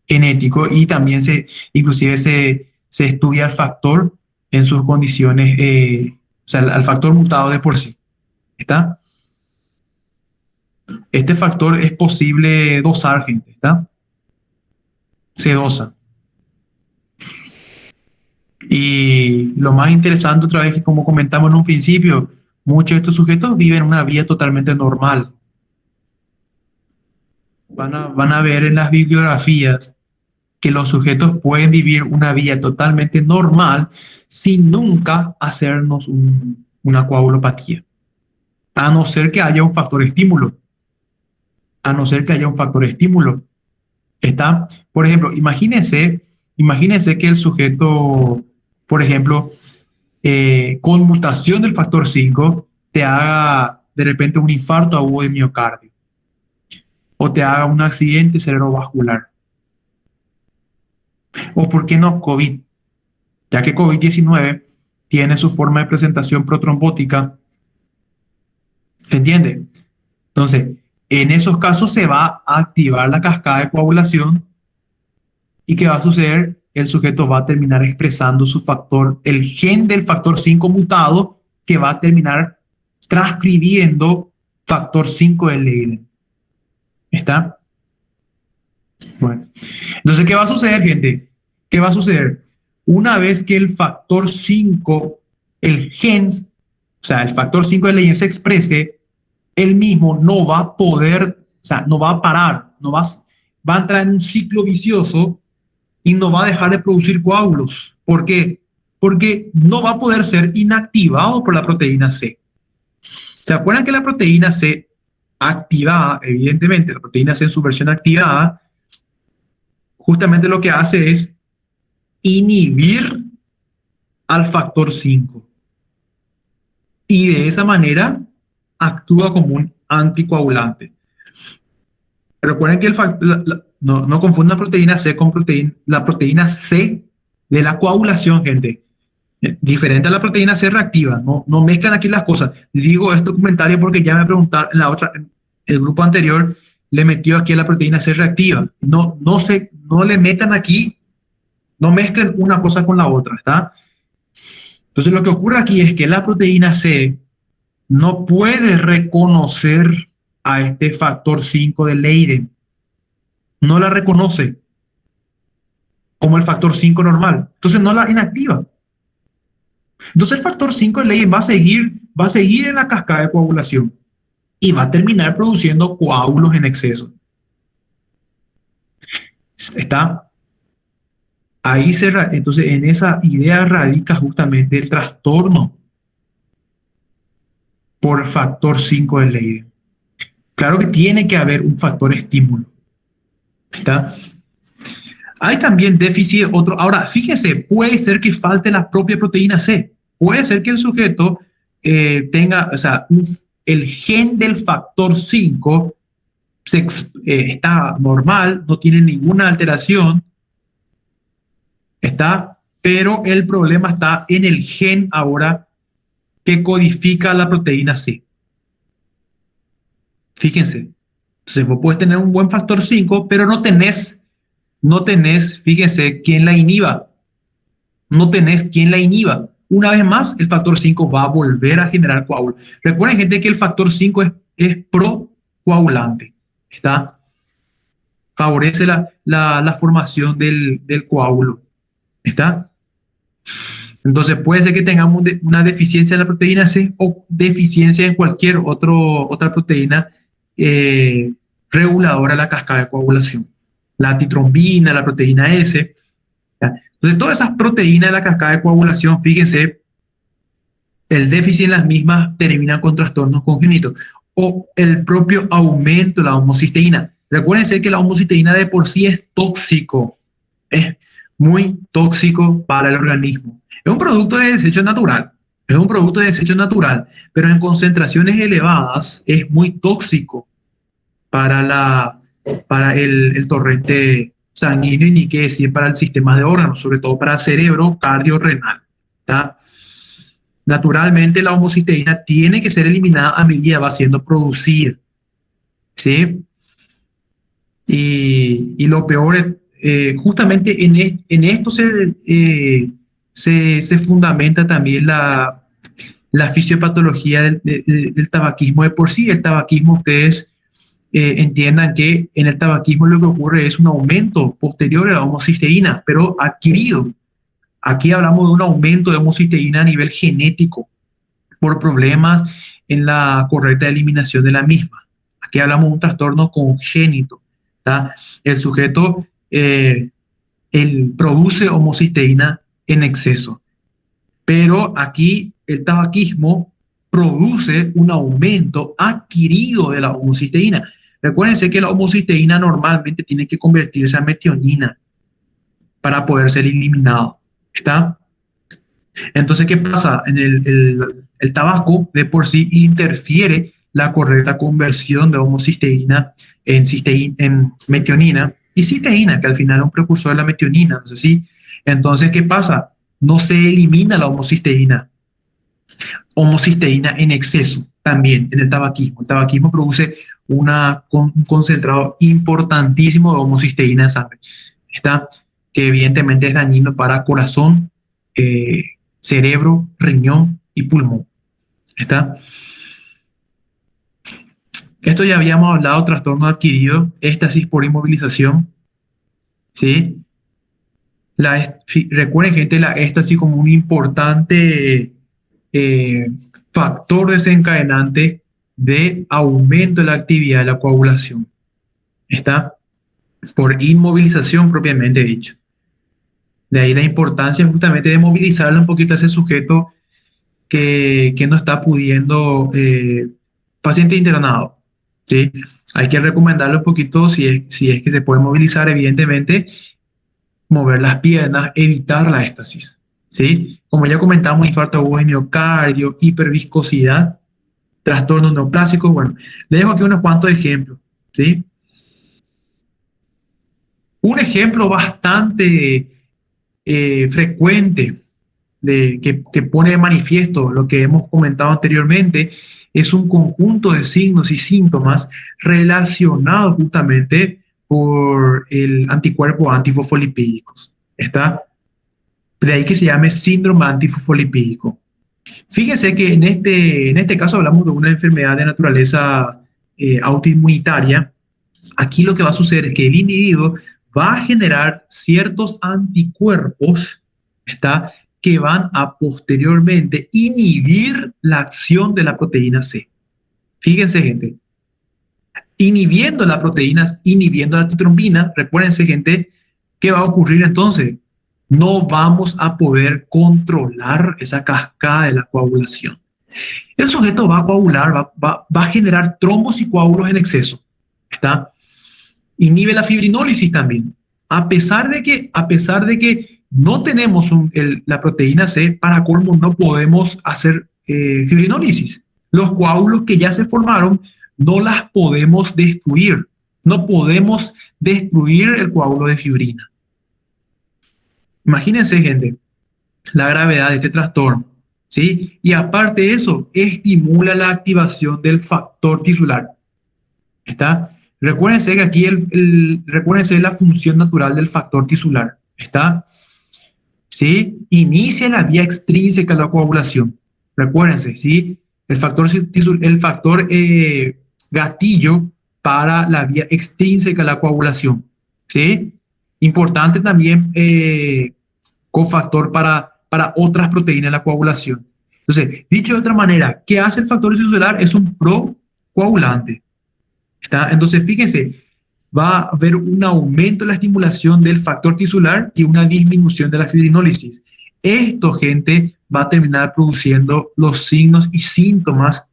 genético y también inclusive se estudia el factor en sus condiciones, o sea, al factor mutado de por sí. ¿Está? Este factor es posible dosar, gente. ¿Está? Se dosa. Y lo más interesante otra vez que como comentamos en un principio, muchos de estos sujetos viven una vida totalmente normal. Van a ver en las bibliografías que los sujetos pueden vivir una vida totalmente normal sin nunca hacernos una coagulopatía, a no ser que haya un factor estímulo, a no ser que haya un factor estímulo. ¿Está? Por ejemplo, imagínense que el sujeto, por ejemplo, con mutación del factor 5 te haga de repente un infarto agudo de miocardio o te haga un accidente cerebrovascular. O, ¿por qué no COVID? Ya que COVID-19 tiene su forma de presentación protrombótica, ¿se entiende? Entonces, en esos casos se va a activar la cascada de coagulación y ¿qué va a suceder? El sujeto va a terminar expresando su factor, el gen del factor 5 mutado, que va a terminar transcribiendo factor 5 de Leiden. ¿Está? Bueno. Entonces, ¿qué va a suceder, gente? ¿Qué va a suceder? Una vez que el factor 5, el gen, o sea, el factor 5 de Leiden se exprese, él mismo no va a poder, o sea, no va a parar, va a entrar en un ciclo vicioso y no va a dejar de producir coágulos. ¿Por qué? Porque no va a poder ser inactivado por la proteína C. ¿Se acuerdan que la proteína C activada, evidentemente, la proteína C en su versión activada, justamente lo que hace es inhibir al factor 5 y de esa manera actúa como un anticoagulante. Recuerden que no confundan proteína C con la proteína C de la coagulación, gente. Diferente a la proteína C reactiva. No mezclan aquí las cosas. Digo este comentario porque ya me preguntaron en el grupo anterior, le metió aquí a la proteína C reactiva. No le metan aquí, no mezclen una cosa con la otra, ¿está? Entonces lo que ocurre aquí es que la proteína C no puede reconocer a este factor 5 de Leiden. No la reconoce como el factor 5 normal. Entonces no la inactiva. Entonces el factor 5 de Leiden va a seguir en la cascada de coagulación y va a terminar produciendo coágulos en exceso. ¿Está? Entonces, en esa idea radica justamente el trastorno por factor 5 de Leiden. Claro que tiene que haber un factor estímulo, ¿está? Hay también déficit otro. Ahora, fíjese, puede ser que falte la propia proteína C. Puede ser que el sujeto tenga, o sea, el gen del factor 5 está normal, no tiene ninguna alteración, está, pero el problema está en el gen ahora que codifica la proteína C. Fíjense, entonces vos puedes tener un buen factor 5, pero no tenés, fíjense, quién la inhiba. No tenés quién la inhiba. Una vez más, el factor 5 va a volver a generar coágulo. Recuerden, gente, que el factor 5 es procoagulante. ¿Está? Favorece la formación del coágulo. ¿Está? Entonces puede ser que tengamos una deficiencia en la proteína C o deficiencia en cualquier otra proteína eh, reguladora de la cascada de coagulación. La titrombina, la proteína S. ¿Ya? Entonces todas esas proteínas de la cascada de coagulación, fíjense, el déficit en las mismas termina con trastornos congénitos o el propio aumento de la homocisteína. Recuérdense que la homocisteína de por sí es tóxico, es muy tóxico para el organismo. Es un producto de desecho natural, es un producto de desecho natural, pero en concentraciones elevadas es muy tóxico para, para el torrente sanguíneo y ni qué decir para el sistema de órganos, sobre todo para el cerebro, cardio, renal. ¿Tá? Naturalmente la homocisteína tiene que ser eliminada a medida que va siendo producida, ¿sí? Y lo peor es, justamente en esto se fundamenta también la fisiopatología del tabaquismo de por sí. El tabaquismo, ustedes entiendan que en el tabaquismo lo que ocurre es un aumento posterior a la homocisteína, pero adquirido. Aquí hablamos de un aumento de homocisteína a nivel genético por problemas en la correcta eliminación de la misma. Aquí hablamos de un trastorno congénito. ¿Tá? El sujeto produce homocisteína en exceso, pero aquí el tabaquismo produce un aumento adquirido de la homocisteína. Recuérdense que la homocisteína normalmente tiene que convertirse a metionina para poder ser eliminado. ¿Está? Entonces, ¿qué pasa? El tabaco de por sí interfiere la correcta conversión de homocisteína en metionina y cisteína, que al final es un precursor de la metionina. No sé si. Entonces, ¿qué pasa? No se elimina la homocisteína en exceso también en el tabaquismo. El tabaquismo produce un concentrado importantísimo de homocisteína en sangre. Está, que evidentemente es dañino para corazón, eh, cerebro, riñón y pulmón. ¿Está? Esto ya habíamos hablado, trastorno adquirido, éstasis por inmovilización, ¿sí? Recuerden, gente, la éstasis como un importante eh, factor desencadenante de aumento de la actividad de la coagulación. ¿Está? Por inmovilización propiamente dicho. De ahí la importancia justamente de movilizarle un poquito a ese sujeto que no está pudiendo, paciente internado, ¿sí? Hay que recomendarle un poquito, si es que se puede movilizar, evidentemente, mover las piernas, evitar la éstasis, ¿sí? Como ya comentamos, infarto agudo de miocardio, hiperviscosidad, trastornos neoplásicos. Bueno, le dejo aquí unos cuantos ejemplos, ¿sí? Un ejemplo bastante frecuente que pone de manifiesto lo que hemos comentado anteriormente es un conjunto de signos y síntomas relacionados justamente por el anticuerpo antifosfolipídicos. ¿Está? De ahí que se llame síndrome antifosfolipídico. Fíjense que en este caso hablamos de una enfermedad de naturaleza autoinmunitaria. Aquí lo que va a suceder es que el individuo va a generar ciertos anticuerpos, ¿está? Que van a posteriormente inhibir la acción de la proteína C. Fíjense, gente, inhibiendo la proteína, inhibiendo la titrombina, recuérdense, gente, ¿qué va a ocurrir entonces? no vamos a poder controlar esa cascada de la coagulación. El sujeto va a coagular, va a generar trombos y coágulos en exceso. ¿Está? Inhibe la fibrinólisis también. A pesar de que no tenemos la proteína C, para colmo no podemos hacer fibrinólisis. Los coágulos que ya se formaron no las podemos destruir. No podemos destruir el coágulo de fibrina. Imagínense, gente, la gravedad de este trastorno, ¿sí? Y aparte de eso, estimula la activación del factor tisular. ¿Está? Recuérdense que aquí recuérdense la función natural del factor tisular. ¿Está? ¿Sí? Inicia la vía extrínseca de la coagulación. Recuérdense, ¿sí? El factor gatillo para la vía extrínseca de la coagulación. ¿Sí? Importante también cofactor para otras proteínas de la coagulación. Entonces, dicho de otra manera, ¿qué hace el factor tisular? Es un procoagulante. ¿Está? Entonces, fíjense, va a haber un aumento de la estimulación del factor tisular y una disminución de la fibrinólisis. Esto, gente, va a terminar produciendo los signos y síntomas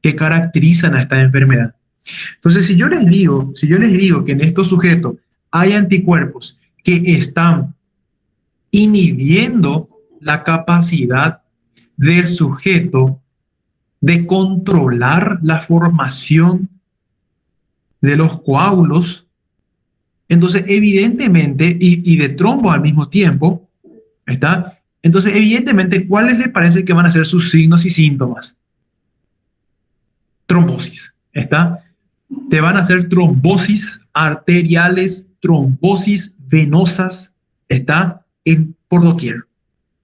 que caracterizan a esta enfermedad. Entonces, si yo les digo que en estos sujetos hay anticuerpos que están inhibiendo la capacidad del sujeto de controlar la formación de los coágulos, entonces evidentemente, y de trombos al mismo tiempo, ¿está? Entonces evidentemente, ¿cuáles les parece que van a ser sus signos y síntomas? Trombosis, ¿está? Te van a hacer trombosis arteriales, trombosis venosas, ¿está? Por doquier.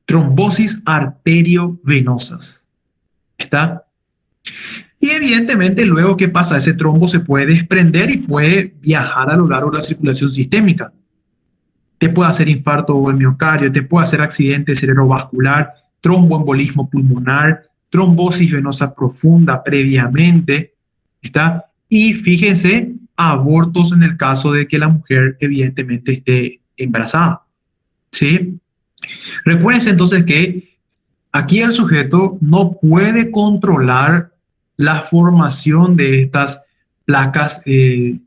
Trombosis arteriovenosas, ¿está? Y evidentemente luego, ¿qué pasa? Ese trombo se puede desprender y puede viajar a lo largo de la circulación sistémica. Te puede hacer infarto del miocardio, te puede hacer accidente cerebrovascular, tromboembolismo pulmonar, trombosis venosa profunda previamente, ¿está? Y fíjense, abortos en el caso de que la mujer evidentemente esté embarazada, ¿sí? Recuérdense entonces que aquí el sujeto no puede controlar la formación de estas placas de,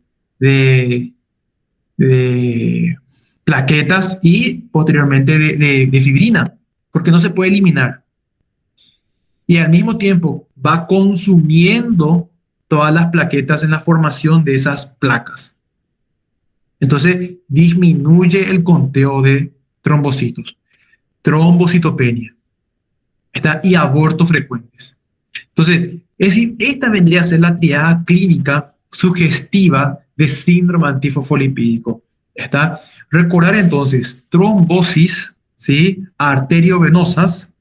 de plaquetas y posteriormente de fibrina, porque no se puede eliminar. Y al mismo tiempo va consumiendo todas las plaquetas en la formación de esas placas. Entonces disminuye el conteo de trombocitos, trombocitopenia, ¿está? Y abortos frecuentes. Entonces, esta vendría a ser la triada clínica sugestiva de síndrome antifosfolipídico. ¿Está? Recordar entonces trombosis, ¿sí? Arteriovenosas,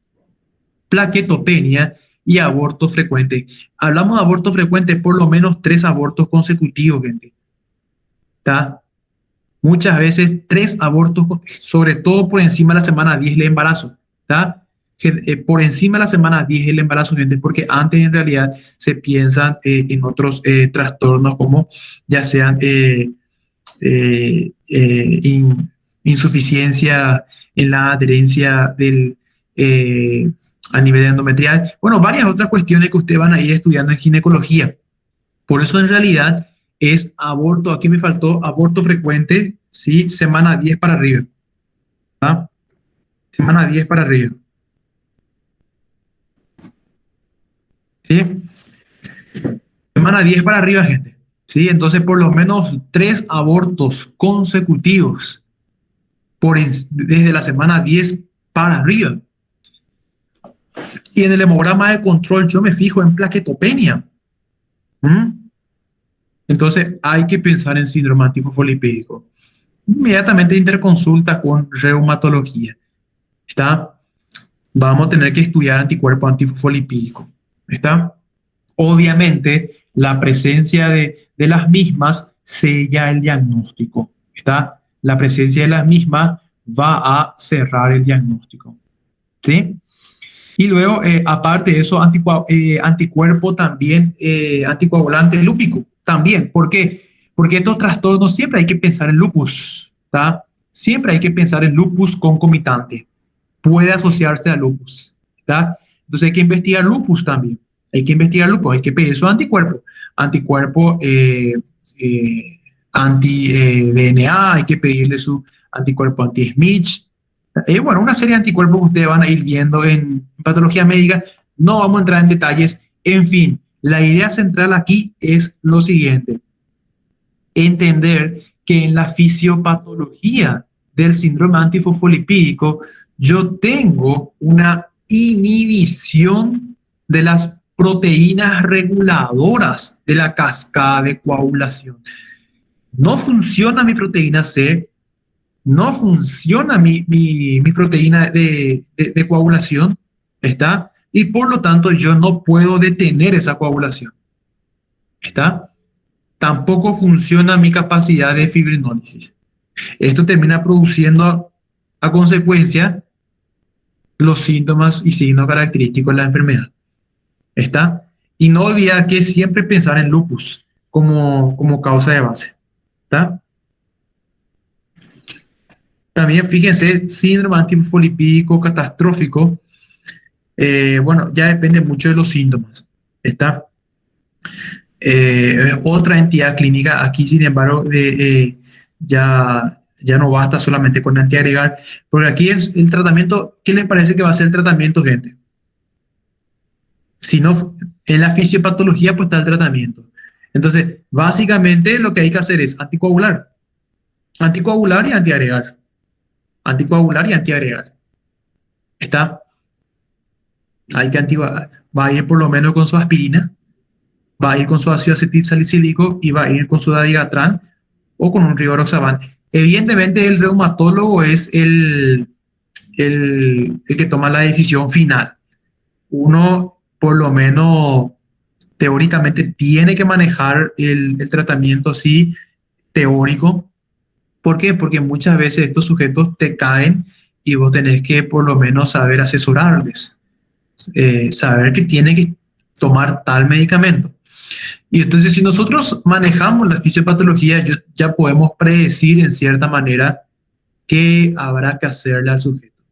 plaquetopenia y aborto frecuente. Hablamos de aborto frecuente, por lo menos 3 abortos consecutivos, gente. ¿Está? Muchas veces 3 abortos, sobre todo por encima de la semana 10 del embarazo. ¿Está? Por encima de la semana 10 el embarazo, gente, porque antes en realidad se piensan en otros trastornos como ya sean insuficiencia en la adherencia a nivel endometrial. Bueno, varias otras cuestiones que ustedes van a ir estudiando en ginecología. Por eso en realidad es aborto, aquí me faltó aborto frecuente, ¿sí? Semana 10 para arriba. ¿Ah? Semana 10 para arriba. ¿Sí? Semana 10 para arriba, gente. ¿Sí? Entonces, por lo menos 3 abortos consecutivos desde la semana 10 para arriba. Y en el hemograma de control yo me fijo en plaquetopenia. Entonces, hay que pensar en síndrome antifosfolipídico. Inmediatamente interconsulta con reumatología. ¿Está? Vamos a tener que estudiar anticuerpos antifosfolipídicos. ¿Está? Obviamente, la presencia de las mismas sella el diagnóstico. ¿Está? La presencia de las mismas va a cerrar el diagnóstico. ¿Sí? Y luego, aparte de eso, anticuerpo también, anticoagulante lúpico también. ¿Por qué? Porque estos trastornos siempre hay que pensar en lupus. ¿Está? siempre hay que pensar en lupus concomitante. Puede asociarse a lupus, ¿está? Entonces hay que investigar lupus también. Hay que investigar lupus, hay que pedir su anticuerpo. Anticuerpo anti-DNA, hay que pedirle su anticuerpo anti-Smith. Bueno, una serie de anticuerpos que ustedes van a ir viendo en patología médica. No vamos a entrar en detalles. En fin, la idea central aquí es lo siguiente: entender que en la fisiopatología del síndrome antifosfolipídico yo tengo una inhibición de las proteínas reguladoras de la cascada de coagulación. No funciona mi proteína C, no funciona mi proteína de coagulación, ¿está? Y por lo tanto yo no puedo detener esa coagulación, ¿está? Tampoco funciona mi capacidad de fibrinólisis. Esto termina produciendo a consecuencia los síntomas y signos característicos de la enfermedad, ¿está? Y no olvidar que siempre pensar en lupus como causa de base, ¿está? También fíjense, síndrome antifosfolipídico catastrófico, bueno, ya depende mucho de los síntomas, ¿está? Otra entidad clínica, aquí sin embargo, ya no basta solamente con antiagregar, porque aquí el tratamiento, ¿qué les parece que va a ser el tratamiento, gente? Si no, en la fisiopatología pues está el tratamiento. Entonces, básicamente lo que hay que hacer es anticoagular, anticoagular y antiagregar, anticoagular y antiagregar. ¿Está? Hay que anticoagular. Va a ir por lo menos con su aspirina, va a ir con su ácido acetil salicílico y va a ir con su dabigatran o con un rivaroxaban. Evidentemente el reumatólogo es el que toma la decisión final. Uno, por lo menos teóricamente, tiene que manejar el tratamiento así teórico. ¿Por qué? Porque muchas veces estos sujetos te caen y vos tenés que por lo menos saber asesorarles, saber que tienen que tomar tal medicamento. Y entonces, si nosotros manejamos la fisiopatología, ya podemos predecir en cierta manera qué habrá que hacerle al sujeto,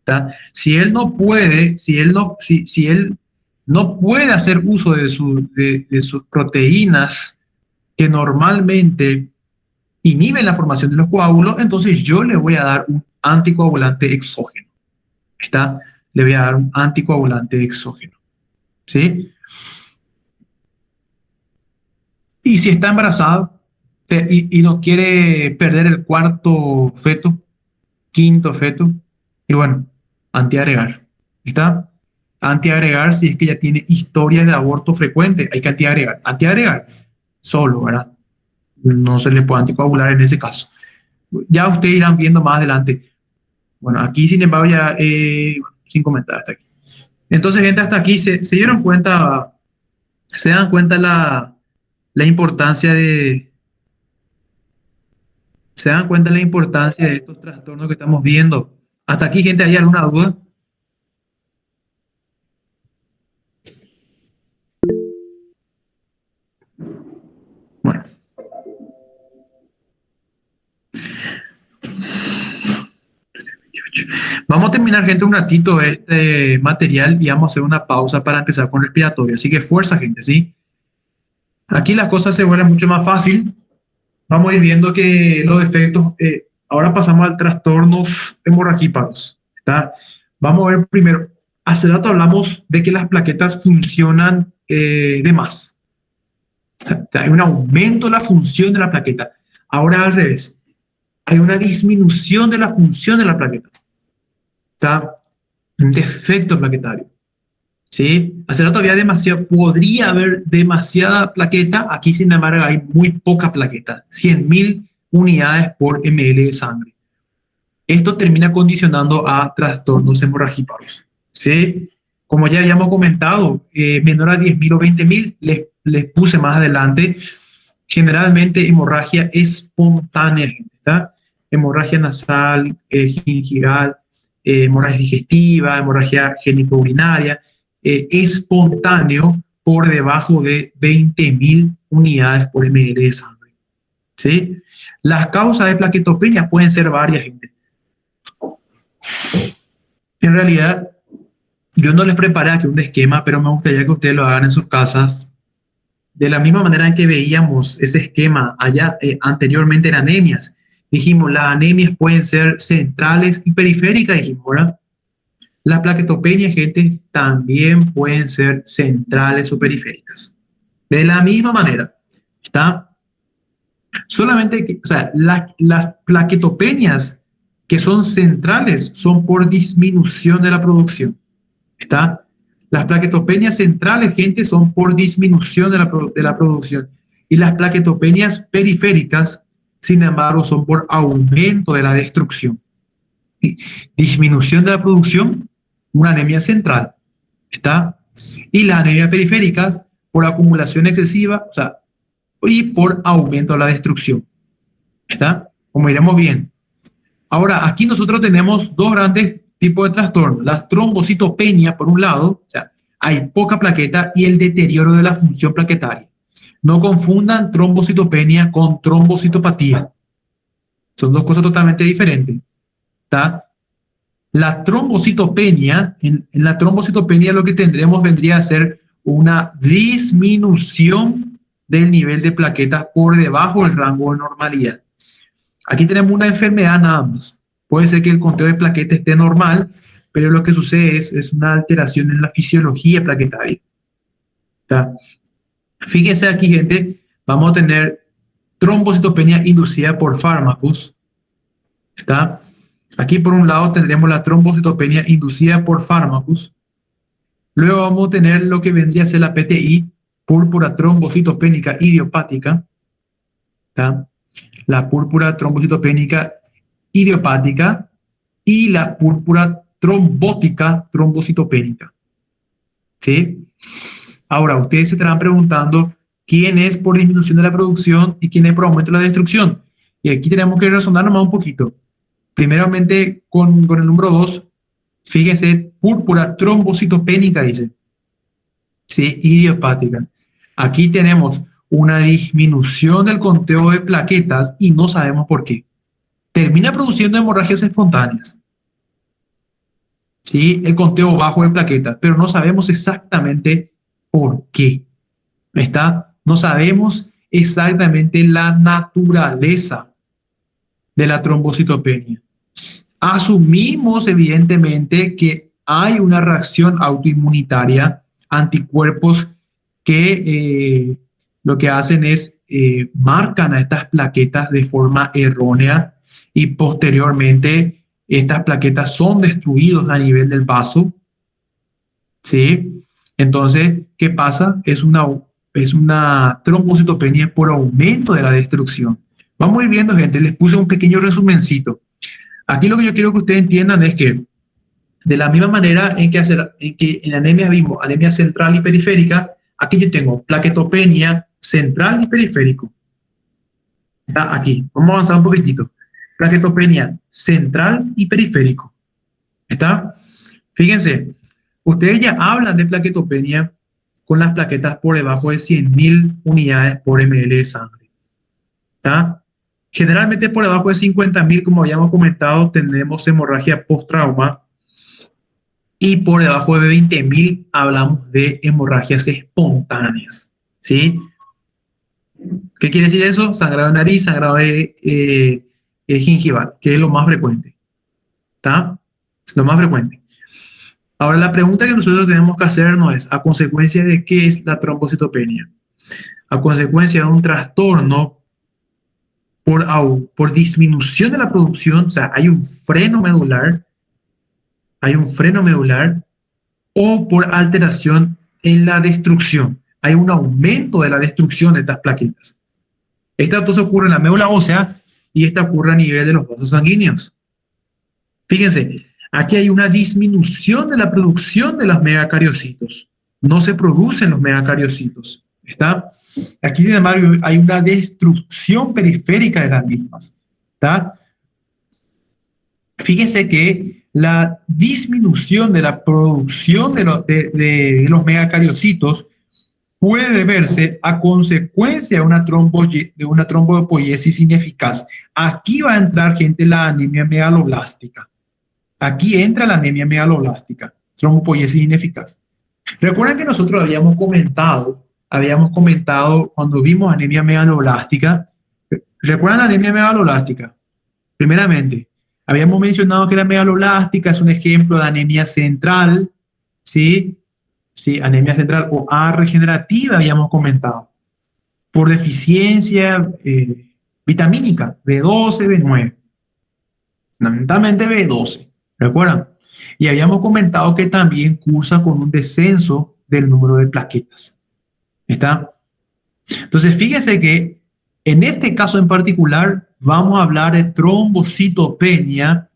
¿tá? Si él no puede, si él no puede hacer uso de sus proteínas que normalmente inhiben la formación de los coágulos, entonces yo le voy a dar un anticoagulante exógeno, ¿está? Le voy a dar un anticoagulante exógeno, ¿sí? Y si está embarazada y no quiere perder el cuarto feto, quinto feto, y bueno, antiagregar. ¿Está? Antiagregar si es que ya tiene historias de aborto frecuente, hay que antiagregar. Antiagregar solo, ¿verdad? No se le puede anticoagular en ese caso. Ya ustedes irán viendo más adelante. Bueno, aquí sin embargo ya, sin comentar hasta aquí. Entonces, gente, hasta aquí se dieron cuenta, se dan cuenta la importancia se dan cuenta la importancia de estos trastornos que estamos viendo. Hasta aquí, gente, ¿hay alguna duda? Bueno, vamos a terminar, gente, un ratito este material y vamos a hacer una pausa para empezar con respiratorio. Así que fuerza, gente, ¿sí? Aquí las cosas se vuelven mucho más fácil. Vamos a ir viendo que los efectos, ahora pasamos al trastornos hemorragíparos, ¿está? Vamos a ver primero, hace rato hablamos de que las plaquetas funcionan de más. Hay un aumento de la función de la plaqueta. Ahora al revés, hay una disminución de la función de la plaqueta. Está un defecto plaquetario, ¿sí? Hace rato había demasiado, podría haber demasiada plaqueta, aquí sin embargo hay muy poca plaqueta, 100.000 unidades por ml de sangre. Esto termina condicionando a trastornos hemorragíparos, ¿sí? Como ya habíamos comentado, menor a 10.000 o 20.000, les puse más adelante, generalmente hemorragia espontánea, ¿está? Hemorragia nasal, gingival, hemorragia digestiva, hemorragia génico-urinaria, espontáneo por debajo de 20.000 unidades por ml de sangre, ¿sí? Las causas de plaquetopenia pueden ser varias, gente. En realidad, yo no les preparé aquí un esquema, pero me gustaría que ustedes lo hagan en sus casas. De la misma manera en que veíamos ese esquema allá anteriormente en anemias, dijimos, las anemias pueden ser centrales y periféricas, dijimos, ¿verdad? Las plaquetopenias, gente, también pueden ser centrales o periféricas. De la misma manera, ¿está? Solamente que, o sea, las plaquetopenias que son centrales son por disminución de la producción. ¿Está? Las plaquetopenias centrales, gente, son por disminución de la producción. Y las plaquetopenias periféricas, sin embargo, son por aumento de la destrucción. Y disminución de la producción, una anemia central. ¿Está? Y las anemias periféricas por acumulación excesiva, o sea, y por aumento de la destrucción. ¿Está? Como iremos bien. Ahora, aquí nosotros tenemos dos grandes tipos de trastornos. La trombocitopenia, por un lado, o sea, hay poca plaqueta y el deterioro de la función plaquetaria. No confundan trombocitopenia con trombocitopatía. Son dos cosas totalmente diferentes. ¿Está? La trombocitopenia, en la trombocitopenia lo que tendremos vendría a ser una disminución del nivel de plaquetas por debajo del rango de normalidad. Aquí tenemos una enfermedad nada más. Puede ser que el conteo de plaquetas esté normal, pero lo que sucede es una alteración en la fisiología plaquetaria. ¿Está? Fíjense aquí, gente, vamos a tener trombocitopenia inducida por fármacos. ¿Está? Aquí por un lado tendremos la trombocitopenia inducida por fármacos. Luego vamos a tener lo que vendría a ser la PTI, púrpura trombocitopénica idiopática. ¿Está? La púrpura trombocitopénica idiopática y la púrpura trombótica trombocitopénica. ¿Sí? Ahora, ustedes se estarán preguntando quién es por disminución de la producción y quién es por aumento de la destrucción. Y aquí tenemos que razonar nomás un poquito. Primeramente, con el número 2, fíjese, púrpura trombocitopénica, dice. ¿Sí? Idiopática. Aquí tenemos una disminución del conteo de plaquetas y no sabemos por qué. Termina produciendo hemorragias espontáneas. ¿Sí? El conteo bajo de plaquetas, pero no sabemos exactamente por qué. ¿Está? No sabemos exactamente la naturaleza de la trombocitopenia. Asumimos evidentemente que hay una reacción autoinmunitaria, anticuerpos que lo que hacen es marcan a estas plaquetas de forma errónea y posteriormente estas plaquetas son destruidas a nivel del vaso, ¿sí? Entonces, ¿qué pasa? Es una trombocitopenia por aumento de la destrucción. Vamos a ir viendo, gente, les puse un pequeño resumencito. Aquí lo que yo quiero que ustedes entiendan es que de la misma manera en que en anemia vimos anemia central y periférica, aquí yo tengo plaquetopenia central y periférico. Está aquí. Vamos a avanzar un poquitito. Plaquetopenia central y periférico. ¿Está? Fíjense, ustedes ya hablan de plaquetopenia con las plaquetas por debajo de 100.000 unidades por ml de sangre. ¿Está? Generalmente por debajo de 50.000, como habíamos comentado, tenemos hemorragia post-trauma. Y por debajo de 20.000 hablamos de hemorragias espontáneas. ¿Sí? ¿Qué quiere decir eso? Sangrado de nariz, sangrado de gingival, que es lo más frecuente. ¿Está? Lo más frecuente. Ahora, la pregunta que nosotros tenemos que hacernos es, ¿a consecuencia de qué es la trombocitopenia? A consecuencia de un trastorno por disminución de la producción, o sea, hay un freno medular, o por alteración en la destrucción. Hay un aumento de la destrucción de estas plaquetas. Esta entonces ocurre en la médula ósea y esta ocurre a nivel de los vasos sanguíneos. Fíjense, aquí hay una disminución de la producción de los megacariocitos. No se producen los megacariocitos. ¿Está? Aquí, sin embargo, hay una destrucción periférica de las mismas. ¿Está? Fíjense que la disminución de la producción de los megacariocitos puede deberse a consecuencia de una trombopoiesis ineficaz. Aquí va a entrar, gente, la anemia megaloblástica. Aquí entra la anemia megaloblástica, trombopoiesis ineficaz. Recuerden que nosotros habíamos comentado cuando vimos anemia megaloblástica. ¿Recuerdan la anemia megaloblástica? Primeramente, habíamos mencionado que la megaloblástica es un ejemplo de anemia central, ¿sí? Sí, anemia central o A regenerativa, habíamos comentado, por deficiencia vitamínica, B12, B9, fundamentalmente B12, ¿recuerdan? Y habíamos comentado que también cursa con un descenso del número de plaquetas. ¿Está? Entonces, fíjese que en este caso en particular vamos a hablar de trombocitopenia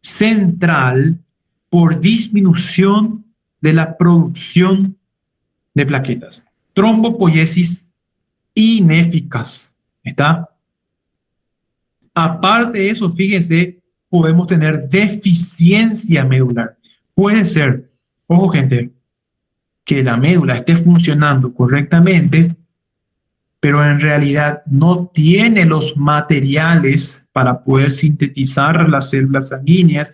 central por disminución de la producción de plaquetas. Trombopoiesis ineficaz. ¿Está? Aparte de eso, fíjense, podemos tener deficiencia medular. Puede ser, ojo gente, que la médula esté funcionando correctamente, pero en realidad no tiene los materiales para poder sintetizar las células sanguíneas,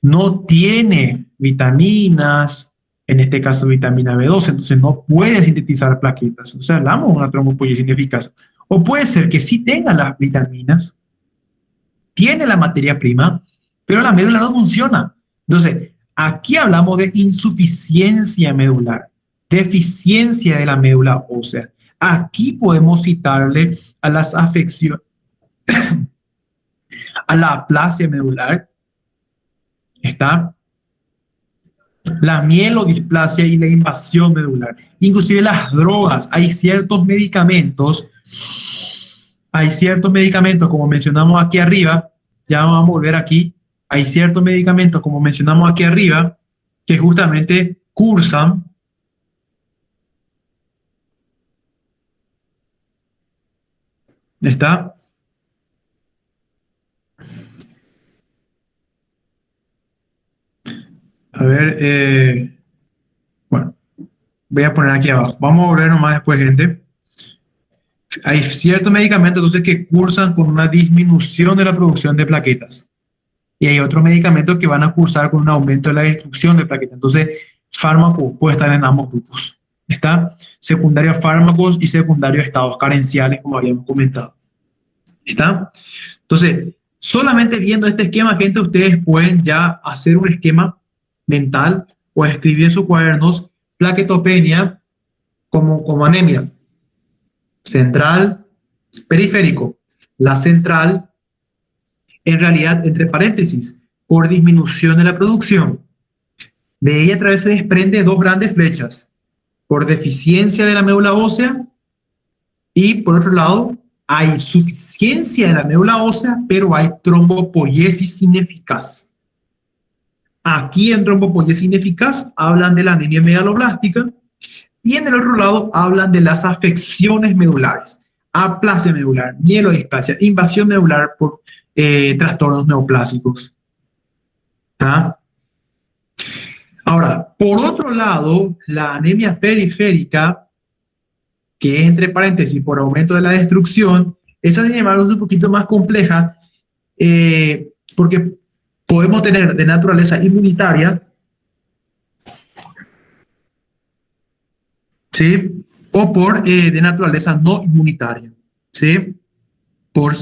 no tiene vitaminas, en este caso vitamina B12, entonces no puede sintetizar plaquetas. O sea, hablamos de una trombopoiesis ineficaz. O puede ser que sí tenga las vitaminas, tiene la materia prima, pero la médula no funciona. Entonces, aquí hablamos de insuficiencia medular, deficiencia de la médula ósea. Aquí podemos citarle a las afecciones, a la aplasia medular, ¿está? La mielodisplasia y la invasión medular. Inclusive las drogas, hay ciertos medicamentos, como mencionamos aquí arriba, ya vamos a volver aquí, hay ciertos medicamentos, como mencionamos aquí arriba, que justamente cursan, ¿está? A ver, bueno, voy a poner aquí abajo. Vamos a volver nomás después, gente. Hay ciertos medicamentos entonces que cursan con una disminución de la producción de plaquetas. Y hay otros medicamentos que van a cursar con un aumento de la destrucción de plaquetas. Entonces, fármaco puede estar en ambos grupos. ¿Está? Secundario fármacos y secundario estados carenciales, como habíamos comentado. ¿Está? Entonces, solamente viendo este esquema, gente, ustedes pueden ya hacer un esquema mental o escribir en sus cuadernos plaquetopenia como anemia central, periférico. La central, en realidad, entre paréntesis, por disminución de la producción. De ella a través se desprende dos grandes flechas, por deficiencia de la médula ósea y por otro lado hay suficiencia de la médula ósea, pero hay trombopoiesis ineficaz. Aquí en trombopoiesis ineficaz hablan de la anemia megaloblástica y en el otro lado hablan de las afecciones medulares, aplasia medular, mielodisplasia, invasión medular por trastornos neoplásicos. ¿Tá? Ahora, por otro lado, la anemia periférica, que es entre paréntesis por aumento de la destrucción, esa sin embargo es un poquito más compleja porque podemos tener de naturaleza inmunitaria, ¿sí? O por de naturaleza no inmunitaria, ¿sí? Por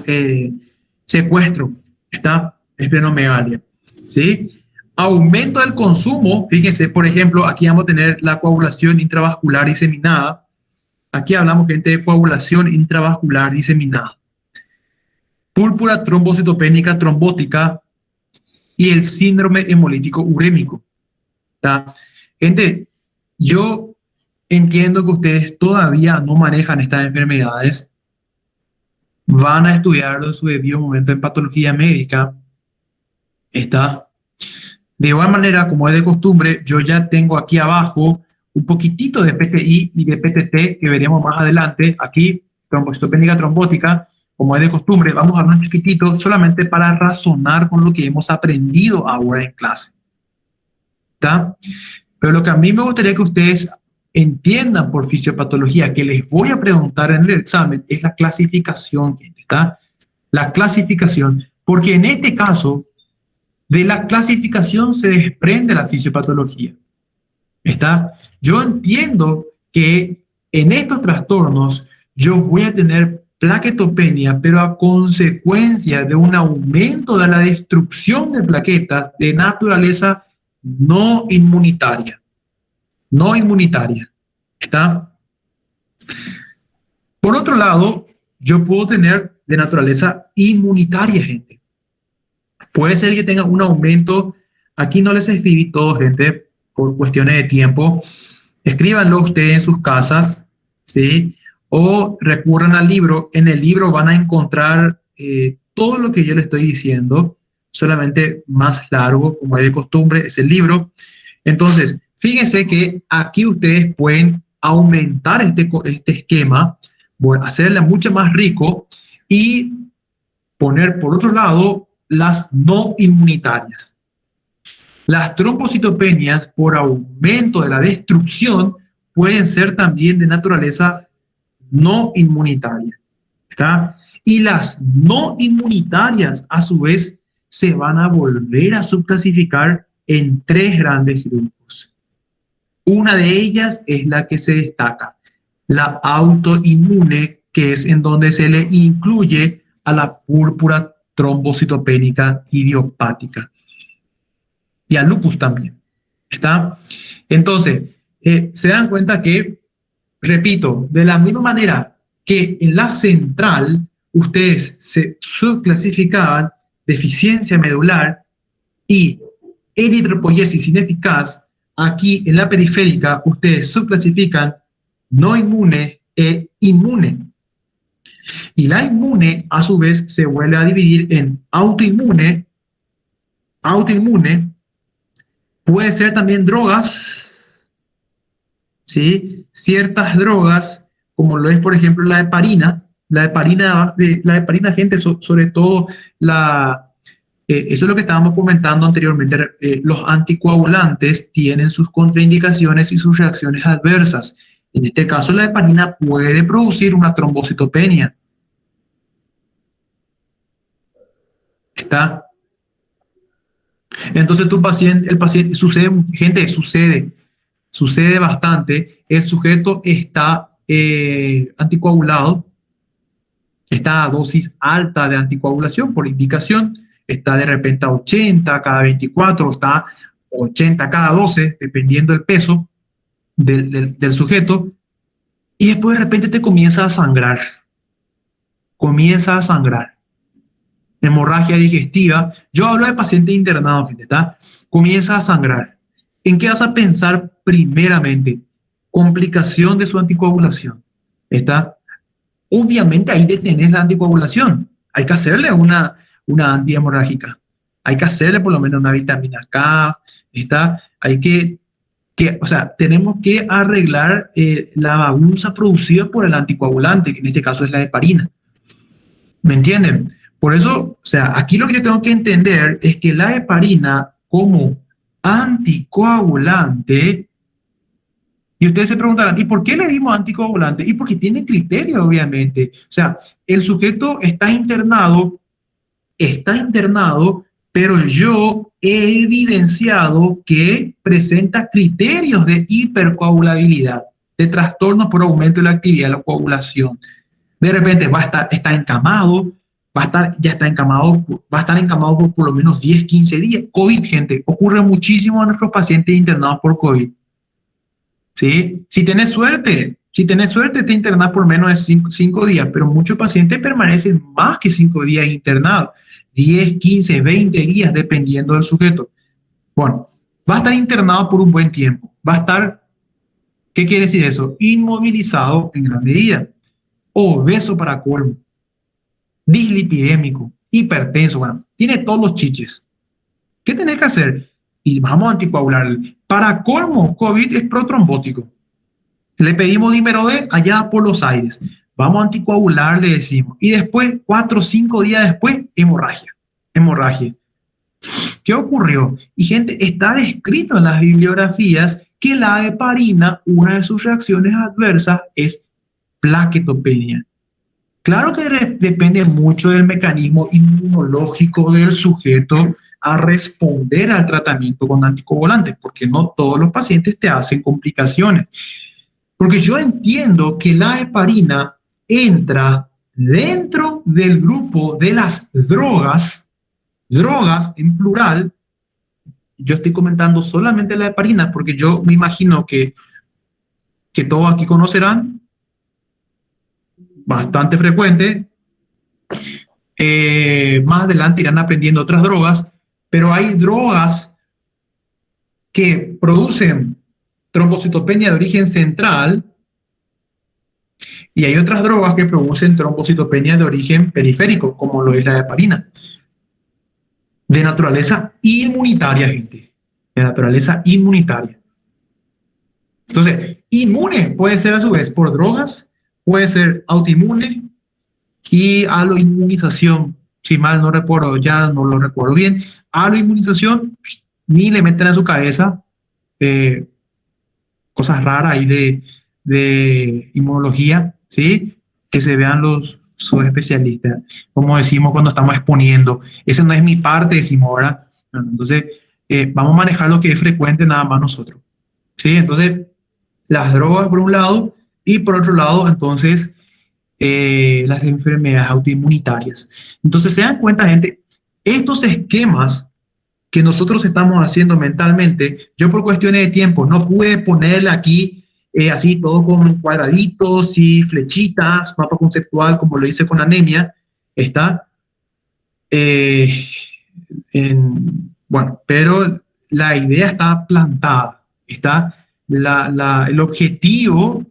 secuestro, ¿está? Esplenomegalia, ¿sí? Aumento del consumo, fíjense, por ejemplo, aquí vamos a tener la coagulación intravascular diseminada. Aquí hablamos, gente, de coagulación intravascular diseminada. Púrpura trombocitopénica trombótica y el síndrome hemolítico urémico. ¿Tá? Gente, yo entiendo que ustedes todavía no manejan estas enfermedades, van a estudiarlo en su debido momento en patología médica. ¿Está? De igual manera, como es de costumbre, yo ya tengo aquí abajo un poquitito de PTI y de PTT que veremos más adelante. Aquí, trombocitopénica trombótica, como es de costumbre, vamos a hablar un chiquitito solamente para razonar con lo que hemos aprendido ahora en clase. ¿Está? Pero lo que a mí me gustaría que ustedes entiendan por fisiopatología, que les voy a preguntar en el examen, es la clasificación, gente, ¿está? La clasificación, porque en este caso, de la clasificación se desprende la fisiopatología, ¿está? Yo entiendo que en estos trastornos yo voy a tener plaquetopenia, pero a consecuencia de un aumento de la destrucción de plaquetas de naturaleza no inmunitaria, no inmunitaria, ¿está? Por otro lado, yo puedo tener de naturaleza inmunitaria, gente. Puede ser que tenga un aumento, aquí no les escribí todo, gente, por cuestiones de tiempo. Escríbanlo ustedes en sus casas, ¿sí? O recurran al libro. En el libro van a encontrar todo lo que yo les estoy diciendo, solamente más largo, como es de costumbre, es el libro. Entonces, fíjense que aquí ustedes pueden aumentar este esquema, hacerle mucho más rico y poner, por otro lado, las no inmunitarias. Las trombocitopenias por aumento de la destrucción pueden ser también de naturaleza no inmunitaria, ¿está? Y las no inmunitarias, a su vez, se van a volver a subclasificar en tres grandes grupos. Una de ellas es la que se destaca, la autoinmune, que es en donde se le incluye a la púrpura trombocitopénica idiopática y al lupus también. ¿Está? Entonces, se dan cuenta que, repito, de la misma manera que en la central ustedes se subclasificaban deficiencia medular y eritropoyesis ineficaz, aquí en la periférica ustedes subclasifican no inmune e inmune. Y la inmune, a su vez, se vuelve a dividir en autoinmune, autoinmune, puede ser también drogas, ¿sí? Ciertas drogas, como lo es, por ejemplo, la heparina, gente, sobre todo eso es lo que estábamos comentando anteriormente. Los anticoagulantes tienen sus contraindicaciones y sus reacciones adversas. En este caso, la heparina puede producir una trombocitopenia. ¿Está? Entonces, el paciente, sucede bastante. El sujeto está anticoagulado, está a dosis alta de anticoagulación por indicación, está de repente a 80 cada 24, está 80 cada 12, dependiendo del peso del sujeto, y después de repente te comienza a sangrar, hemorragia digestiva. Yo hablo de paciente internado, gente, ¿está? Comienza a sangrar. ¿En qué vas a pensar primeramente? Complicación de su anticoagulación. ¿Está? Obviamente ahí detenés la anticoagulación. Hay que hacerle una antihemorrágica. Hay que hacerle por lo menos una vitamina K. ¿Está? O sea, tenemos que arreglar la bagunza producida por el anticoagulante, que en este caso es la heparina. ¿Me entienden? Por eso, o sea, aquí lo que yo tengo que entender es que la heparina como anticoagulante, y ustedes se preguntarán, ¿y por qué le dimos anticoagulante? Y porque tiene criterio, obviamente. O sea, el sujeto está internado, pero yo he evidenciado que presenta criterios de hipercoagulabilidad, de trastornos por aumento de la actividad de la coagulación. De repente está encamado, va a estar encamado por lo menos 10, 15 días. COVID, gente, ocurre muchísimo a nuestros pacientes internados por COVID. ¿Sí? Si tenés suerte, te internas por menos de 5 días, pero muchos pacientes permanecen más que 5 días internados, 10, 15, 20 días, dependiendo del sujeto. Bueno, va a estar internado por un buen tiempo. Va a estar, ¿qué quiere decir eso? Inmovilizado en gran medida. Obeso para colmo, dislipidémico, hipertenso, bueno, tiene todos los chiches. ¿Qué tenés que hacer? Y vamos a anticoagular. Para colmo, COVID es protrombótico. Le pedimos dímero D allá por los aires. Vamos a anticoagular, le decimos. Y después, 4 o 5 días después, hemorragia. Hemorragia. ¿Qué ocurrió? Y gente, está descrito en las bibliografías que la heparina, una de sus reacciones adversas es plaquetopenia. Claro que depende mucho del mecanismo inmunológico del sujeto a responder al tratamiento con anticoagulantes, porque no todos los pacientes te hacen complicaciones. Porque yo entiendo que la heparina entra dentro del grupo de las drogas, drogas en plural. Yo estoy comentando solamente la heparina porque yo me imagino que todos aquí conocerán, bastante frecuente. Más adelante irán aprendiendo otras drogas, pero hay drogas que producen trombocitopenia de origen central y hay otras drogas que producen trombocitopenia de origen periférico, como lo es la heparina. De naturaleza inmunitaria, gente. De naturaleza inmunitaria. Entonces, inmune puede ser a su vez por drogas, puede ser autoinmune y aloinmunización. Si mal no recuerdo, ya no lo recuerdo bien. Aloinmunización, ni le meten a su cabeza cosas raras ahí de inmunología, ¿sí? Que se vean los subespecialistas, como decimos cuando estamos exponiendo. Esa no es mi parte, decimos ahora. Bueno, entonces, vamos a manejar lo que es frecuente nada más nosotros, ¿sí? Entonces, las drogas por un lado y por otro lado, entonces, las enfermedades autoinmunitarias. Entonces, se dan cuenta, gente, estos esquemas que nosotros estamos haciendo mentalmente, yo por cuestiones de tiempo no pude ponerle aquí así todo con cuadraditos y flechitas, mapa conceptual como lo hice con anemia, está bueno, pero la idea está plantada, está el objetivo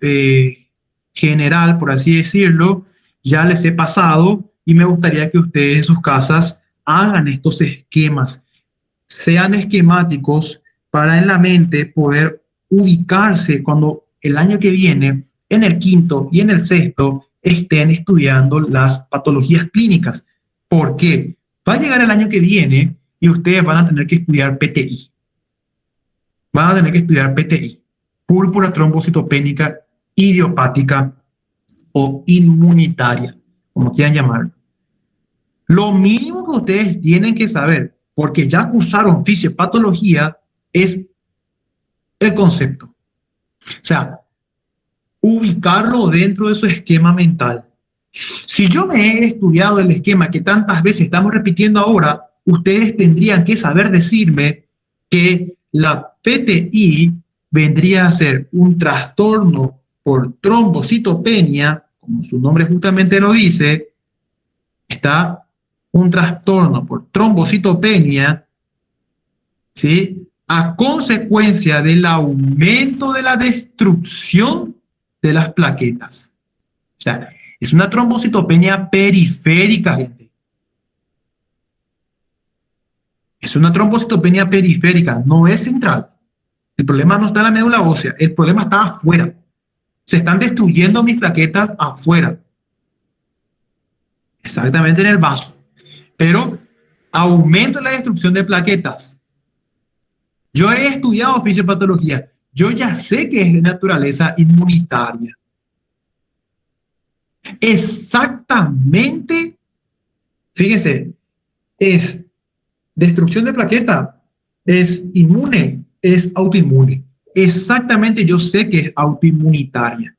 general, por así decirlo, ya les he pasado y me gustaría que ustedes en sus casas hagan estos esquemas, sean esquemáticos para en la mente poder ubicarse cuando el año que viene, en el quinto y en el sexto, estén estudiando las patologías clínicas. ¿Por qué? Va a llegar el año que viene y ustedes van a tener que estudiar PTI. Van a tener que estudiar PTI, púrpura trombocitopénica idiopática o inmunitaria, como quieran llamarlo. Lo mínimo que ustedes tienen que saber, porque ya cursaron fisiopatología, es el concepto. O sea, ubicarlo dentro de su esquema mental. Si yo me he estudiado el esquema que tantas veces estamos repitiendo ahora, ustedes tendrían que saber decirme que la PTI vendría a ser un trastorno por trombocitopenia, como su nombre justamente lo dice, está un trastorno por trombocitopenia, ¿sí? A consecuencia del aumento de la destrucción de las plaquetas. O sea, es una trombocitopenia periférica, gente. Es una trombocitopenia periférica, no es central. El problema no está en la médula ósea, el problema está afuera. Se están destruyendo mis plaquetas afuera. Exactamente en el vaso. Pero aumento la destrucción de plaquetas. Yo he estudiado fisiopatología. Yo ya sé que es de naturaleza inmunitaria. Exactamente, fíjense, es destrucción de plaqueta, es inmune, es autoinmune. Exactamente, yo sé que es autoinmunitaria.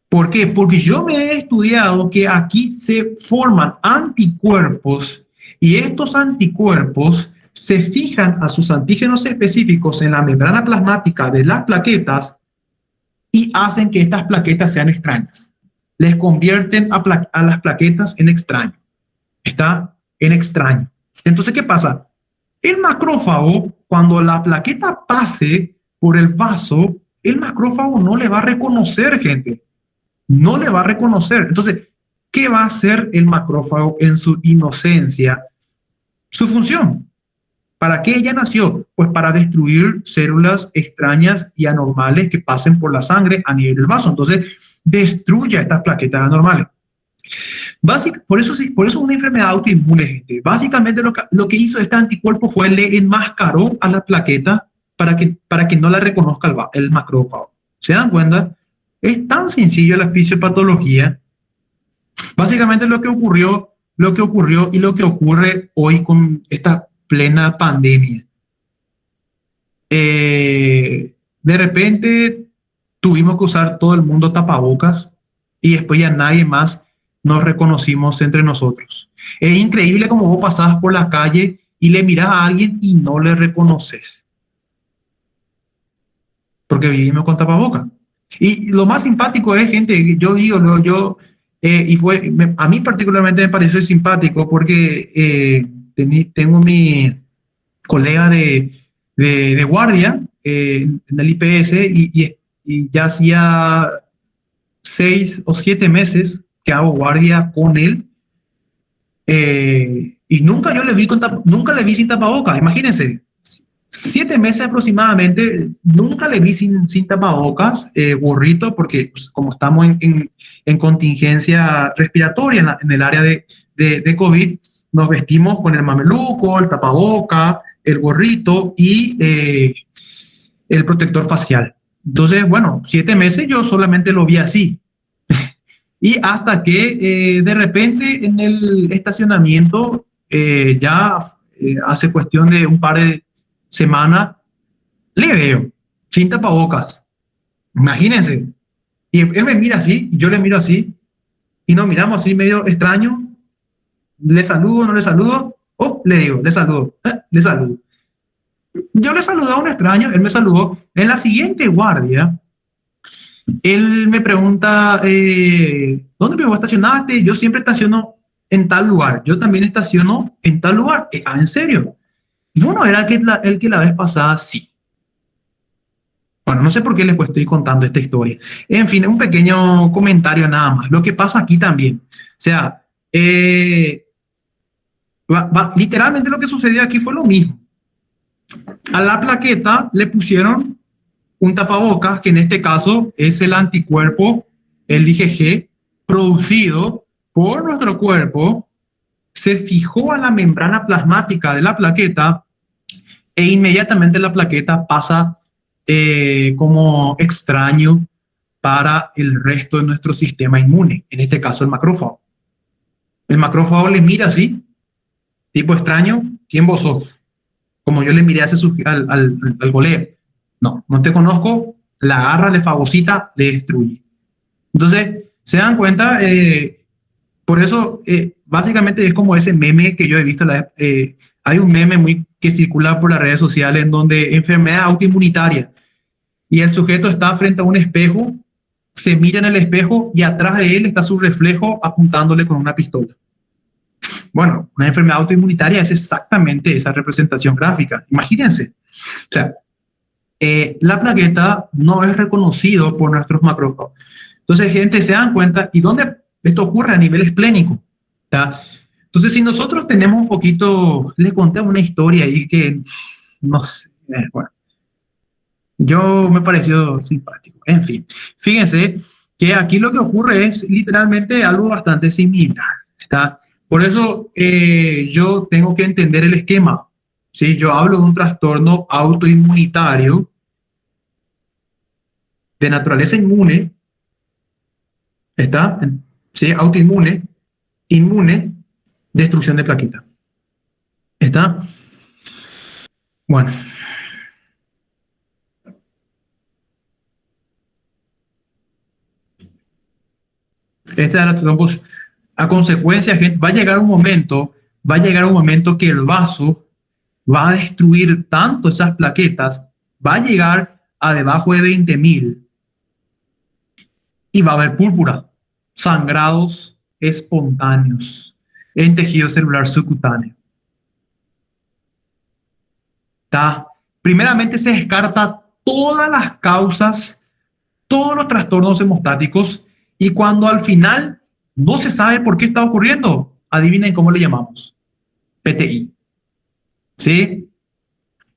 ¿Por qué? Porque yo me he estudiado que aquí se forman anticuerpos y estos anticuerpos se fijan a sus antígenos específicos en la membrana plasmática de las plaquetas y hacen que estas plaquetas sean extrañas. Les convierten a las plaquetas en extraño. Está en extraño. Entonces, ¿qué pasa? El macrófago, cuando la plaqueta pase por el vaso, el macrófago no le va a reconocer, gente. No le va a reconocer. Entonces, ¿qué va a hacer el macrófago en su inocencia? Su función. ¿Para qué ella nació? Pues para destruir células extrañas y anormales que pasen por la sangre a nivel del vaso. Entonces, destruye estas plaquetas anormales. Por eso es una enfermedad autoinmune, gente. Básicamente lo que hizo este anticuerpo fue le enmascaró a la plaqueta, para que no la reconozca el macrófago. ¿Se dan cuenta? Es tan sencillo la fisiopatología. Básicamente lo que ocurrió y lo que ocurre hoy con esta plena pandemia. De repente tuvimos que usar todo el mundo tapabocas y después ya nadie más nos reconocimos entre nosotros. Es increíble como vos pasás por la calle y le mirás a alguien y no le reconoces, porque vivimos con tapabocas. Y lo más simpático es, gente, yo digo, a mí particularmente me pareció simpático porque tengo mi colega de guardia en el IPS y ya hacía 6 o 7 meses que hago guardia con él y nunca yo le vi nunca le vi sin tapabocas, imagínense. 7 meses aproximadamente, nunca le vi sin tapabocas, gorrito, porque pues, como estamos en contingencia respiratoria en el área de COVID, nos vestimos con el mameluco, el tapaboca, el gorrito y el protector facial. Entonces, bueno, 7 meses yo solamente lo vi así. Y hasta que de repente en el estacionamiento, ya hace cuestión de un par de semanas, le veo sin tapabocas. Imagínense. Y él me mira así, y yo le miro así, y nos miramos así medio extraño. Le saludo, no le saludo. Oh, le digo, le saludo, le saludo. Yo le saludé a un extraño, él me saludó. En la siguiente guardia, él me pregunta, ¿dónde me estacionaste? Yo siempre estaciono en tal lugar. Yo también estaciono en tal lugar. ¿En serio? Y bueno, era el que la vez pasada sí. Bueno, no sé por qué les estoy contando esta historia. En fin, un pequeño comentario nada más. Lo que pasa aquí también. O sea, literalmente lo que sucedió aquí fue lo mismo. A la plaqueta le pusieron un tapabocas, que en este caso es el anticuerpo, el IgG, producido por nuestro cuerpo, se fijó a la membrana plasmática de la plaqueta e inmediatamente la plaqueta pasa como extraño para el resto de nuestro sistema inmune, en este caso el macrófago. El macrófago le mira así, tipo extraño, ¿quién vos sos? Como yo le miré al goleo. No, no te conozco, la agarra, le fagocita, le destruye. Entonces, se dan cuenta, por eso, básicamente es como ese meme que yo he visto. Hay un meme que circula por las redes sociales en donde enfermedad autoinmunitaria y el sujeto está frente a un espejo, se mira en el espejo y atrás de él está su reflejo apuntándole con una pistola. Bueno, una enfermedad autoinmunitaria es exactamente esa representación gráfica. Imagínense. O sea, la plaqueta no es reconocido por nuestros macrófagos. Entonces, gente, se dan cuenta, ¿y dónde esto ocurre? A nivel esplénico. ¿Tá? Entonces, si nosotros tenemos un poquito, les conté una historia ahí que, no sé, bueno, yo me pareció simpático. En fin, fíjense que aquí lo que ocurre es literalmente algo bastante similar. ¿Está? Por eso yo tengo que entender el esquema. ¿Sí? Yo hablo de un trastorno autoinmunitario de naturaleza inmune, ¿está? ¿Sí? Autoinmune, inmune, destrucción de plaqueta. ¿Está? Bueno. Pues, a consecuencia, gente, va a llegar un momento que el vaso va a destruir tanto esas plaquetas, va a llegar a debajo de 20.000 y va a haber púrpura, sangrados espontáneos en tejido celular subcutáneo. ¿Tá? Primeramente se descarta todas las causas, todos los trastornos hemostáticos, y cuando al final no se sabe por qué está ocurriendo, adivinen cómo le llamamos. PTI. ¿Sí?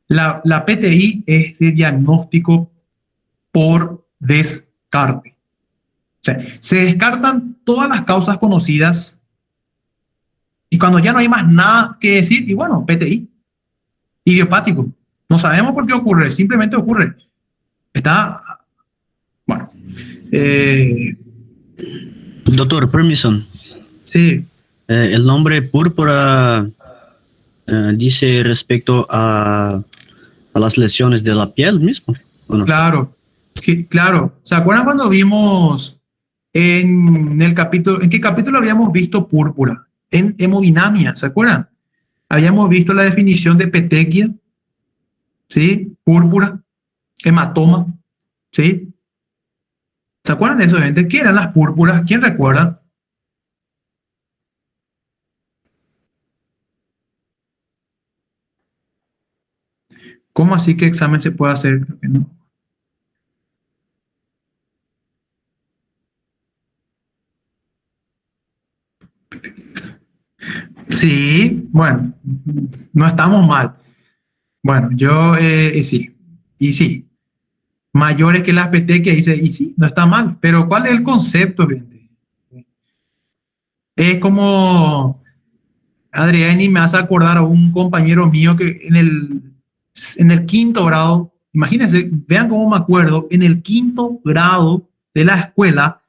La PTI es de diagnóstico por descarte. O sea, se descartan todas las causas conocidas y cuando ya no hay más nada que decir, y bueno, PTI, idiopático. No sabemos por qué ocurre, simplemente ocurre. Está, bueno, eh, Doctor, permiso. sí, El nombre púrpura dice respecto a las lesiones de la piel mismo, ¿o no? claro, claro. ¿Se acuerdan cuando vimos en el capítulo, en qué capítulo habíamos visto púrpura? En hemodinamia, ¿se acuerdan? Habíamos visto la definición de petequia, ¿sí? Púrpura, hematoma, ¿sí? ¿Se acuerdan de eso, gente? ¿Qué eran las púrpuras? ¿Quién recuerda? ¿Cómo así que examen se puede hacer? Creo que no. Sí, bueno, no estamos mal. Bueno, yo sí, y sí, mayores que las petequias, dice, y sí, no está mal, pero ¿cuál es el concepto, gente? Es como, Adriani me hace acordar a un compañero mío que en el quinto grado, imagínense, vean cómo me acuerdo, en el quinto grado de la escuela,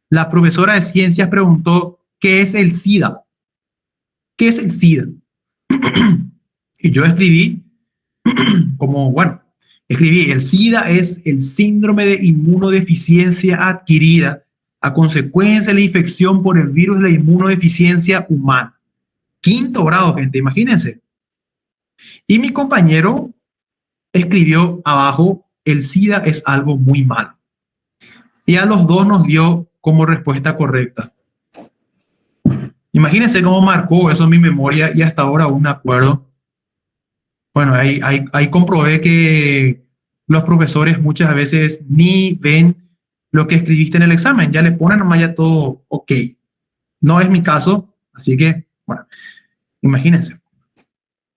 la profesora de ciencias preguntó, ¿qué es el SIDA? ¿Qué es el SIDA? Y yo escribí como, bueno, escribí, el SIDA es el síndrome de inmunodeficiencia adquirida a consecuencia de la infección por el virus de la inmunodeficiencia humana. Quinto grado, gente, imagínense. Y mi compañero escribió abajo, el SIDA es algo muy malo. Y a los dos nos dio como respuesta correcta. Imagínense cómo marcó eso en mi memoria y hasta ahora aún me acuerdo. Bueno, ahí comprobé que los profesores muchas veces ni ven lo que escribiste en el examen, ya le ponen nomás ya todo ok. No es mi caso, así que, bueno, imagínense.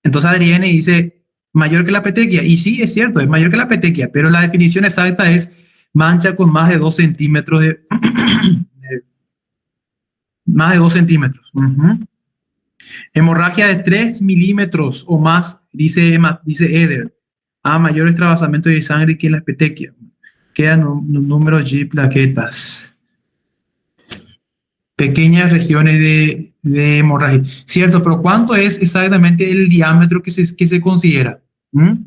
Entonces Adrienne dice, mayor que la petequia, y sí, es cierto, es mayor que la petequia, pero la definición exacta es mancha con más de 2 centímetros más de 2 centímetros. Hemorragia de 3 milímetros o más, dice Eder. A mayor extravasamiento de sangre que en la petequia. Quedan números G plaquetas. Pequeñas regiones de hemorragia. Cierto, pero ¿cuánto es exactamente el diámetro que se considera? ¿Mm?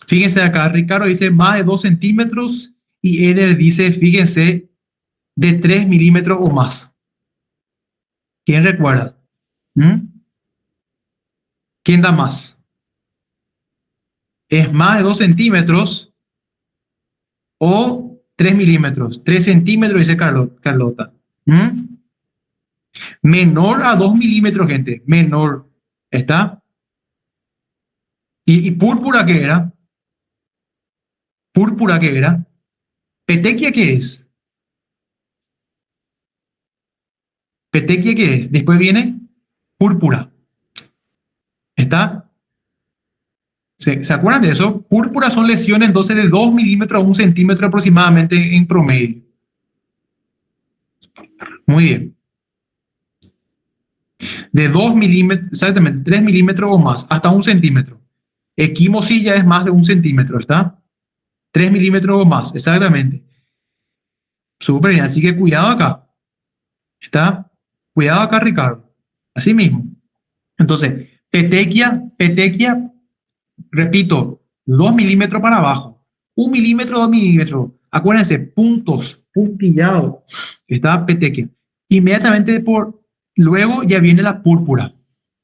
Fíjense acá, Ricardo dice más de 2 centímetros y Eder dice, fíjense, de 3 milímetros o más. ¿Quién recuerda? ¿Mm? ¿Quién da más? ¿Es más de 2 centímetros o 3 milímetros? 3 centímetros, dice Carlota. ¿Mm? Menor a 2 milímetros, gente. Menor. ¿Está? ¿Y púrpura qué era? ¿Púrpura qué era? ¿Petequia qué es? ¿Petequia qué es? Después viene púrpura. ¿Está? ¿Se acuerdan de eso? Púrpura son lesiones entonces de 2 milímetros a 1 centímetro aproximadamente en promedio. Muy bien. De 2 milímetros, exactamente, 3 milímetros o más, hasta 1 centímetro. Equimosis ya es más de 1 centímetro, ¿está? 3 milímetros o más, exactamente. Súper bien, así que cuidado acá, ¿está? Cuidado acá, Ricardo. Así mismo. Entonces, petequia, repito, 2 milímetros para abajo. 1 milímetro, 2 milímetros. Acuérdense, puntos, puntillado. Está petequia. Inmediatamente luego ya viene la púrpura.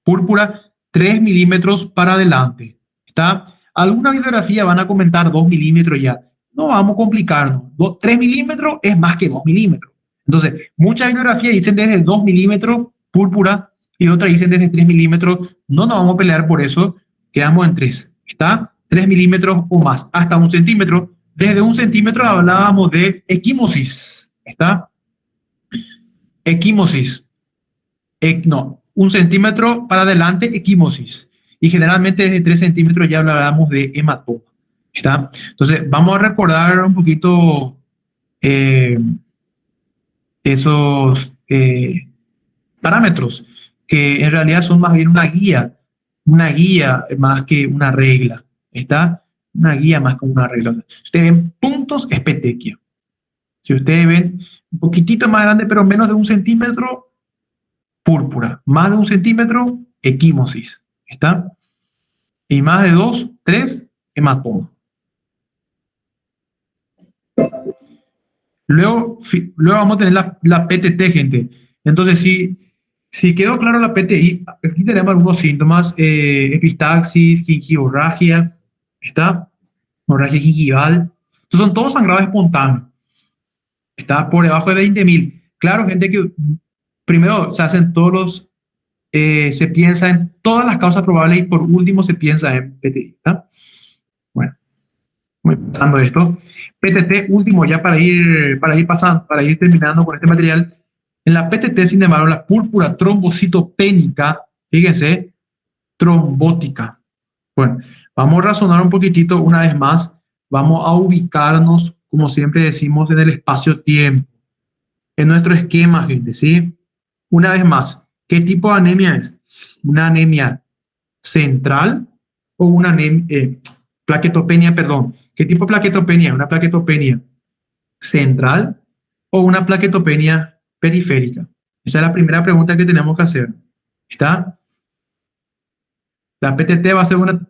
Púrpura, 3 milímetros para adelante. ¿Está? Alguna bibliografía van a comentar 2 milímetros ya. No vamos a complicarnos. 3 milímetros es más que 2 milímetros. Entonces, muchas bibliografías dicen desde 2 milímetros púrpura y otras dicen desde 3 milímetros. No nos vamos a pelear por eso. Quedamos en 3. ¿Está? 3 milímetros o más, hasta 1 centímetro. Desde 1 centímetro hablábamos de equimosis. ¿Está? Equimosis. No, 1 centímetro para adelante, equimosis. Y generalmente desde 3 centímetros ya hablábamos de hematoma. ¿Está? Entonces, vamos a recordar un poquito eh, esos parámetros, que en realidad son más bien una guía una guía más que una regla. ¿Está? Una guía más que una regla. Si ustedes ven puntos, es petequia. Si ustedes ven un poquitito más grande, pero menos de 1 centímetro, púrpura. Más de 1 centímetro, equimosis. ¿Está? Y más de 2, 3, hematoma. Luego vamos a tener la PTT, gente. Entonces, si quedó claro la PTI, aquí tenemos algunos síntomas: epistaxis, gingivorragia, ¿está? Hemorragia gingival. Estos son todos sangrados espontáneos. Está por debajo de 20.000. Claro, gente, que primero se hacen todos los, se piensa en todas las causas probables y por último se piensa en PTI. ¿Está? Bueno, voy pasando esto. PTT último ya para ir pasando, para ir terminando con este material. En la PTT, sin embargo, la púrpura trombocitopénica, fíjense, trombótica. Bueno, vamos a razonar un poquitito una vez más. Vamos a ubicarnos, como siempre decimos, en el espacio-tiempo, en nuestro esquema, gente, ¿sí? Una vez más, ¿qué tipo de anemia es? ¿Una anemia central o una anemia, plaquetopenia, perdón? ¿Qué tipo de plaquetopenia? ¿Una plaquetopenia central o una plaquetopenia periférica? Esa es la primera pregunta que tenemos que hacer. ¿Está? La PTT va a ser una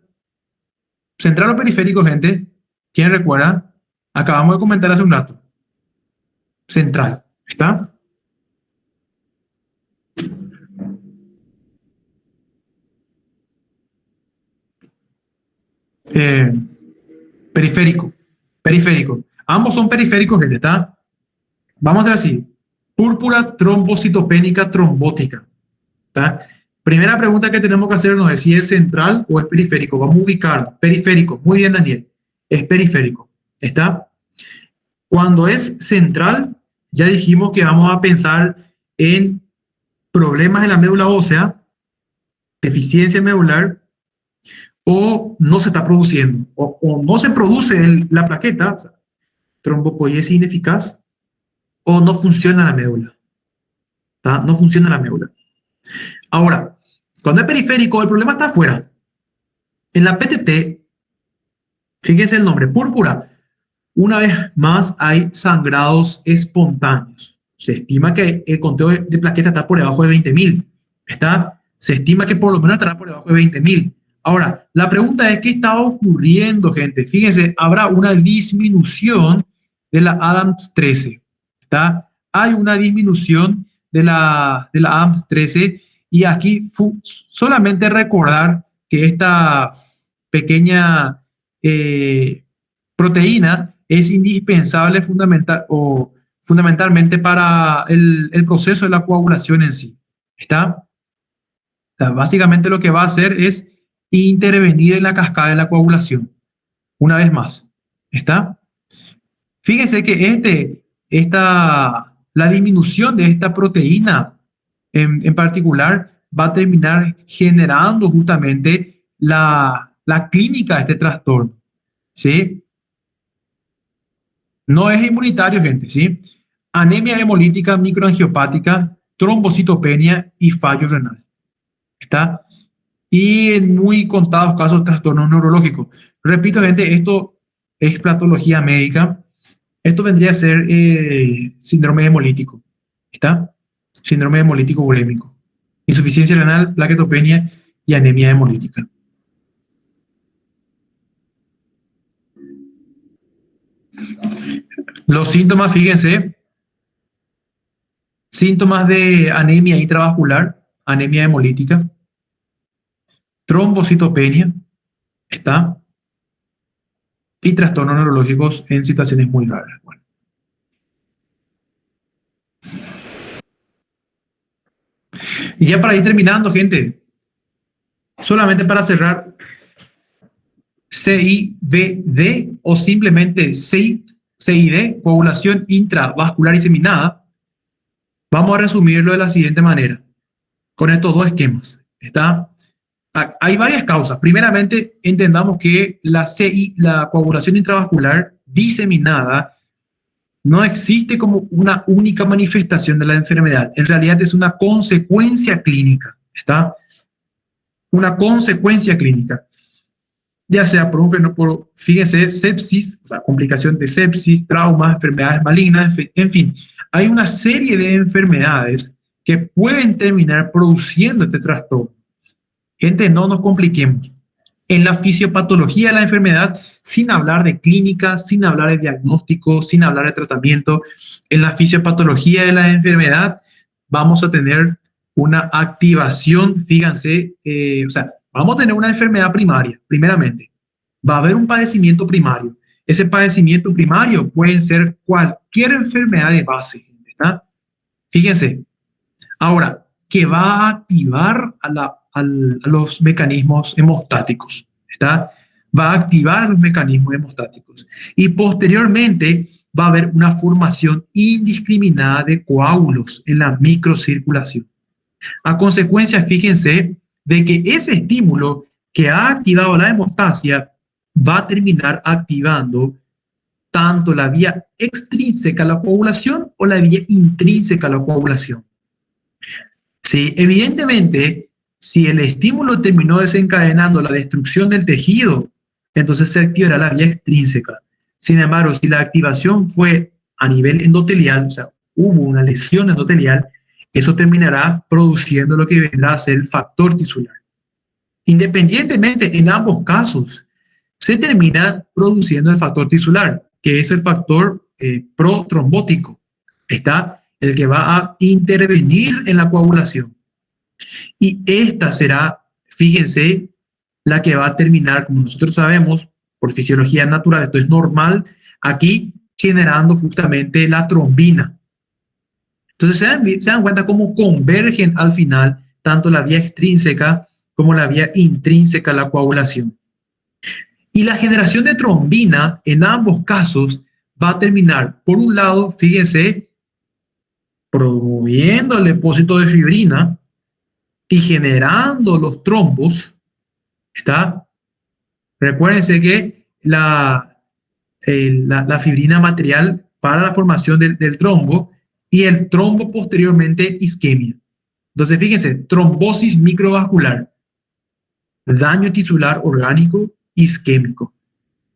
central o periférico, gente. ¿Quién recuerda? Acabamos de comentar hace un rato. Central. ¿Está? Eh, periférico. Periférico. Ambos son periféricos, gente. ¿Está? Vamos a hacer así. Púrpura trombocitopénica trombótica. ¿Está? Primera pregunta que tenemos que hacernos es si es central o es periférico. Vamos a ubicarlo. Periférico. Muy bien, Daniel. Es periférico. ¿Está? Cuando es central, ya dijimos que vamos a pensar en problemas de la médula ósea, deficiencia medular, o no se está produciendo, o no se produce la plaqueta, o sea, trombopoiesis ineficaz, o no funciona la médula. ¿Tá? No funciona la médula. Ahora, cuando es periférico, el problema está afuera. En la PTT, fíjense el nombre, púrpura. Una vez más, hay sangrados espontáneos. Se estima que el conteo de plaquetas está por debajo de 20.000. Se estima que por lo menos estará por debajo de 20.000. Ahora, la pregunta es, ¿qué está ocurriendo, gente? Fíjense, habrá una disminución de la Adams 13. ¿Está? Hay una disminución de la Adams 13 y aquí solamente recordar que esta pequeña proteína es indispensable fundamentalmente para el proceso de la coagulación en sí. ¿Está? O sea, básicamente lo que va a hacer es intervenir en la cascada de la coagulación. Una vez más. ¿Está? Fíjense que la disminución de esta proteína en particular va a terminar generando justamente la clínica de este trastorno. ¿Sí? No es inmunitario, gente, ¿sí? Anemia hemolítica microangiopática, trombocitopenia y fallo renal. ¿Está? Y en muy contados casos, trastornos neurológicos. Repito, gente, esto es patología médica. Esto vendría a ser síndrome hemolítico. ¿Está? Síndrome hemolítico urémico. Insuficiencia renal, plaquetopenia y anemia hemolítica. Los síntomas, fíjense, síntomas de anemia intravascular, anemia hemolítica, trombocitopenia, ¿está? Y trastornos neurológicos en situaciones muy raras. Bueno. Y ya para ir terminando, gente, solamente para cerrar, CIVD o simplemente CID, coagulación intravascular diseminada, vamos a resumirlo de la siguiente manera, con estos dos esquemas. ¿Está? Hay varias causas. Primeramente, entendamos que la coagulación intravascular diseminada no existe como una única manifestación de la enfermedad. En realidad es una consecuencia clínica. ¿Está? una consecuencia clínica, ya sea por fíjense, sepsis, o sea, complicación de sepsis, traumas, enfermedades malignas, en fin, hay una serie de enfermedades que pueden terminar produciendo este trastorno. Gente, no nos compliquemos. En la fisiopatología de la enfermedad, sin hablar de clínica, sin hablar de diagnóstico, sin hablar de tratamiento, en la fisiopatología de la enfermedad vamos a tener una activación, fíjense, o sea, vamos a tener una enfermedad primaria, primeramente. Va a haber un padecimiento primario. Ese padecimiento primario puede ser cualquier enfermedad de base, ¿está? Fíjense, ahora, que va a activar a los mecanismos hemostáticos, ¿está? Va a activar los mecanismos hemostáticos. Y posteriormente va a haber una formación indiscriminada de coágulos en la microcirculación. A consecuencia, fíjense, de que ese estímulo que ha activado la hemostasia va a terminar activando tanto la vía extrínseca a la coagulación o la vía intrínseca a la coagulación. Sí, evidentemente, si el estímulo terminó desencadenando la destrucción del tejido, entonces se activará la vía extrínseca. Sin embargo, si la activación fue a nivel endotelial, o sea, hubo una lesión endotelial, eso terminará produciendo lo que vendrá a ser el factor tisular. Independientemente, en ambos casos, se termina produciendo el factor tisular, que es el factor protrombótico. Está el que va a intervenir en la coagulación. Y esta será, fíjense, la que va a terminar, como nosotros sabemos, por fisiología natural, esto es normal, aquí generando justamente la trombina. Entonces se dan cuenta cómo convergen al final tanto la vía extrínseca como la vía intrínseca a la coagulación. Y la generación de trombina en ambos casos va a terminar, por un lado, fíjense, promoviendo el depósito de fibrina y generando los trombos, ¿está? Recuérdense que la fibrina material para la formación del trombo y el trombo posteriormente isquemia. Entonces, fíjense, trombosis microvascular, daño tisular orgánico isquémico.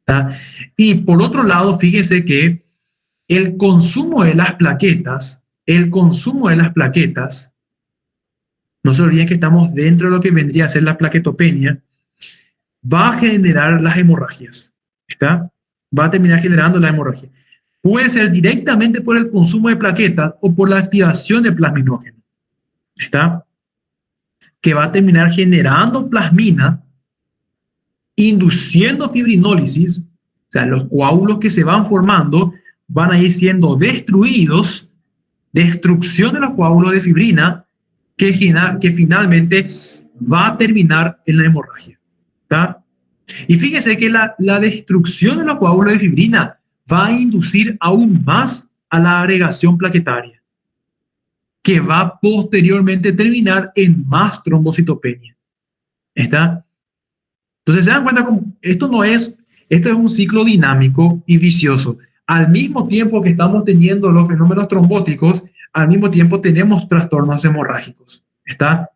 ¿Tá? Y por otro lado, fíjense que el consumo de las plaquetas, no se olviden que estamos dentro de lo que vendría a ser la plaquetopenia, va a generar las hemorragias, ¿está? Va a terminar generando la hemorragia. Puede ser directamente por el consumo de plaquetas o por la activación de plasminógeno, ¿está? Que va a terminar generando plasmina, induciendo fibrinólisis, o sea, los coágulos que se van formando van a ir siendo destruidos, destrucción de los coágulos de fibrina, que finalmente va a terminar en la hemorragia. ¿Tá? Y fíjense que la destrucción de los coágulos de fibrina va a inducir aún más a la agregación plaquetaria, que va posteriormente terminar en más trombocitopenia. ¿Está? Entonces se dan cuenta como esto es un ciclo dinámico y vicioso. Al mismo tiempo que estamos teniendo los fenómenos trombóticos, al mismo tiempo tenemos trastornos hemorrágicos. ¿Está?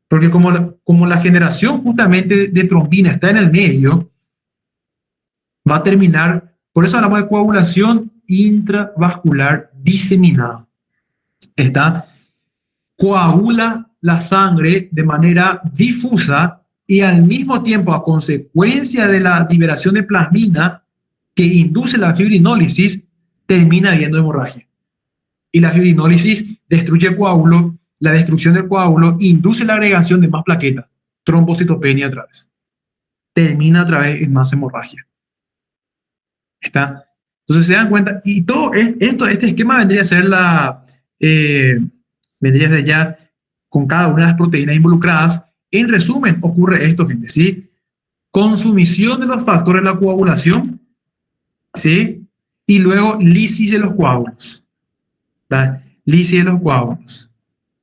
Porque como la generación justamente de trombina está en el medio, va a terminar, por eso hablamos de coagulación intravascular diseminada. ¿Está? Coagula la sangre de manera difusa y al mismo tiempo, a consecuencia de la liberación de plasmina que induce la fibrinólisis, termina habiendo hemorragia. Y la fibrinólisis destruye el coágulo, la destrucción del coágulo induce la agregación de más plaquetas, trombocitopenia otra vez. Termina otra vez en más hemorragia. ¿Está? Entonces se dan cuenta, y todo este esquema vendría a ser vendría a ser ya con cada una de las proteínas involucradas. En resumen, ocurre esto, gente, ¿sí? Consumición de los factores de la coagulación, ¿sí? Y luego lisis de los coágulos. ¿Tá? Lisis de los coágulos.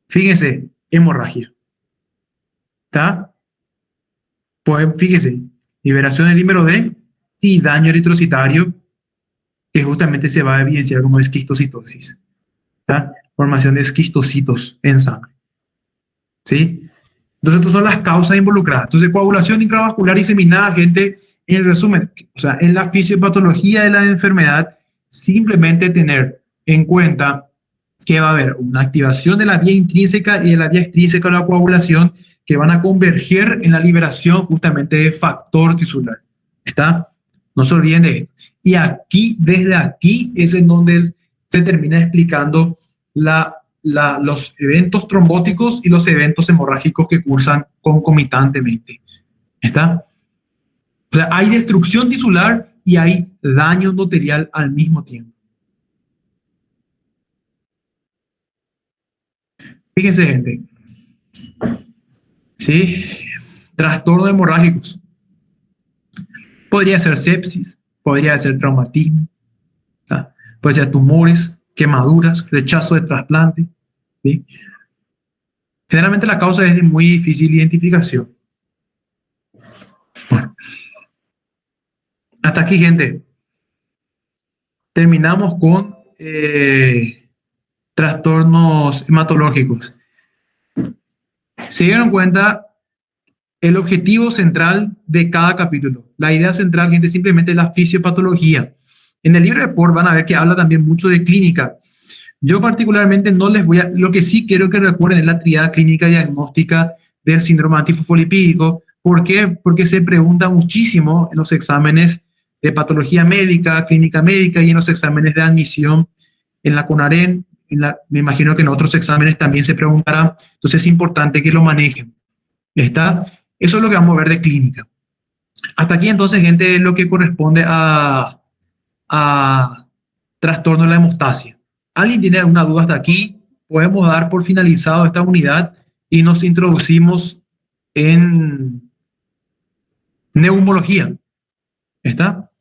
Fíjense, hemorragia. ¿Está? Pues fíjense, liberación del dímero D y daño eritrocitario, que justamente se va a evidenciar como esquistocitosis. ¿Está? Formación de esquistocitos en sangre. ¿Sí? Entonces, estas son las causas involucradas. Entonces, coagulación intravascular diseminada, gente, en resumen, o sea, en la fisiopatología de la enfermedad, simplemente tener en cuenta que va a haber una activación de la vía intrínseca y de la vía extrínseca de la coagulación que van a converger en la liberación justamente de factor tisular. ¿Está? No se olviden de esto. Y aquí, desde aquí, es en donde se termina explicando los eventos trombóticos y los eventos hemorrágicos que cursan concomitantemente. ¿Está? O sea, hay destrucción tisular y hay daño endotelial al mismo tiempo. Fíjense, gente. ¿Sí? Trastornos hemorrágicos. Podría ser sepsis, podría ser traumatismo, ¿tá? Puede ser tumores, quemaduras, rechazo de trasplante. ¿Sí? Generalmente la causa es de muy difícil identificación. Bueno, hasta aquí, gente. Terminamos con trastornos hematológicos. Se dieron cuenta el objetivo central de cada capítulo. La idea central, gente, simplemente es la fisiopatología. En el libro de Port van a ver que habla también mucho de clínica. Yo particularmente no les voy a... Lo que sí quiero que recuerden es la triada clínica diagnóstica del síndrome antifosfolipídico. ¿Por qué? Porque se pregunta muchísimo en los exámenes de patología médica, clínica médica y en los exámenes de admisión en la CONAREN. Me imagino que en otros exámenes también se preguntará. Entonces es importante que lo manejen. ¿Está? Eso es lo que vamos a ver de clínica. Hasta aquí entonces, gente, es lo que corresponde a trastorno de la hemostasia. ¿Alguien tiene alguna duda hasta aquí? Podemos dar por finalizado esta unidad y nos introducimos en neumología. ¿Está?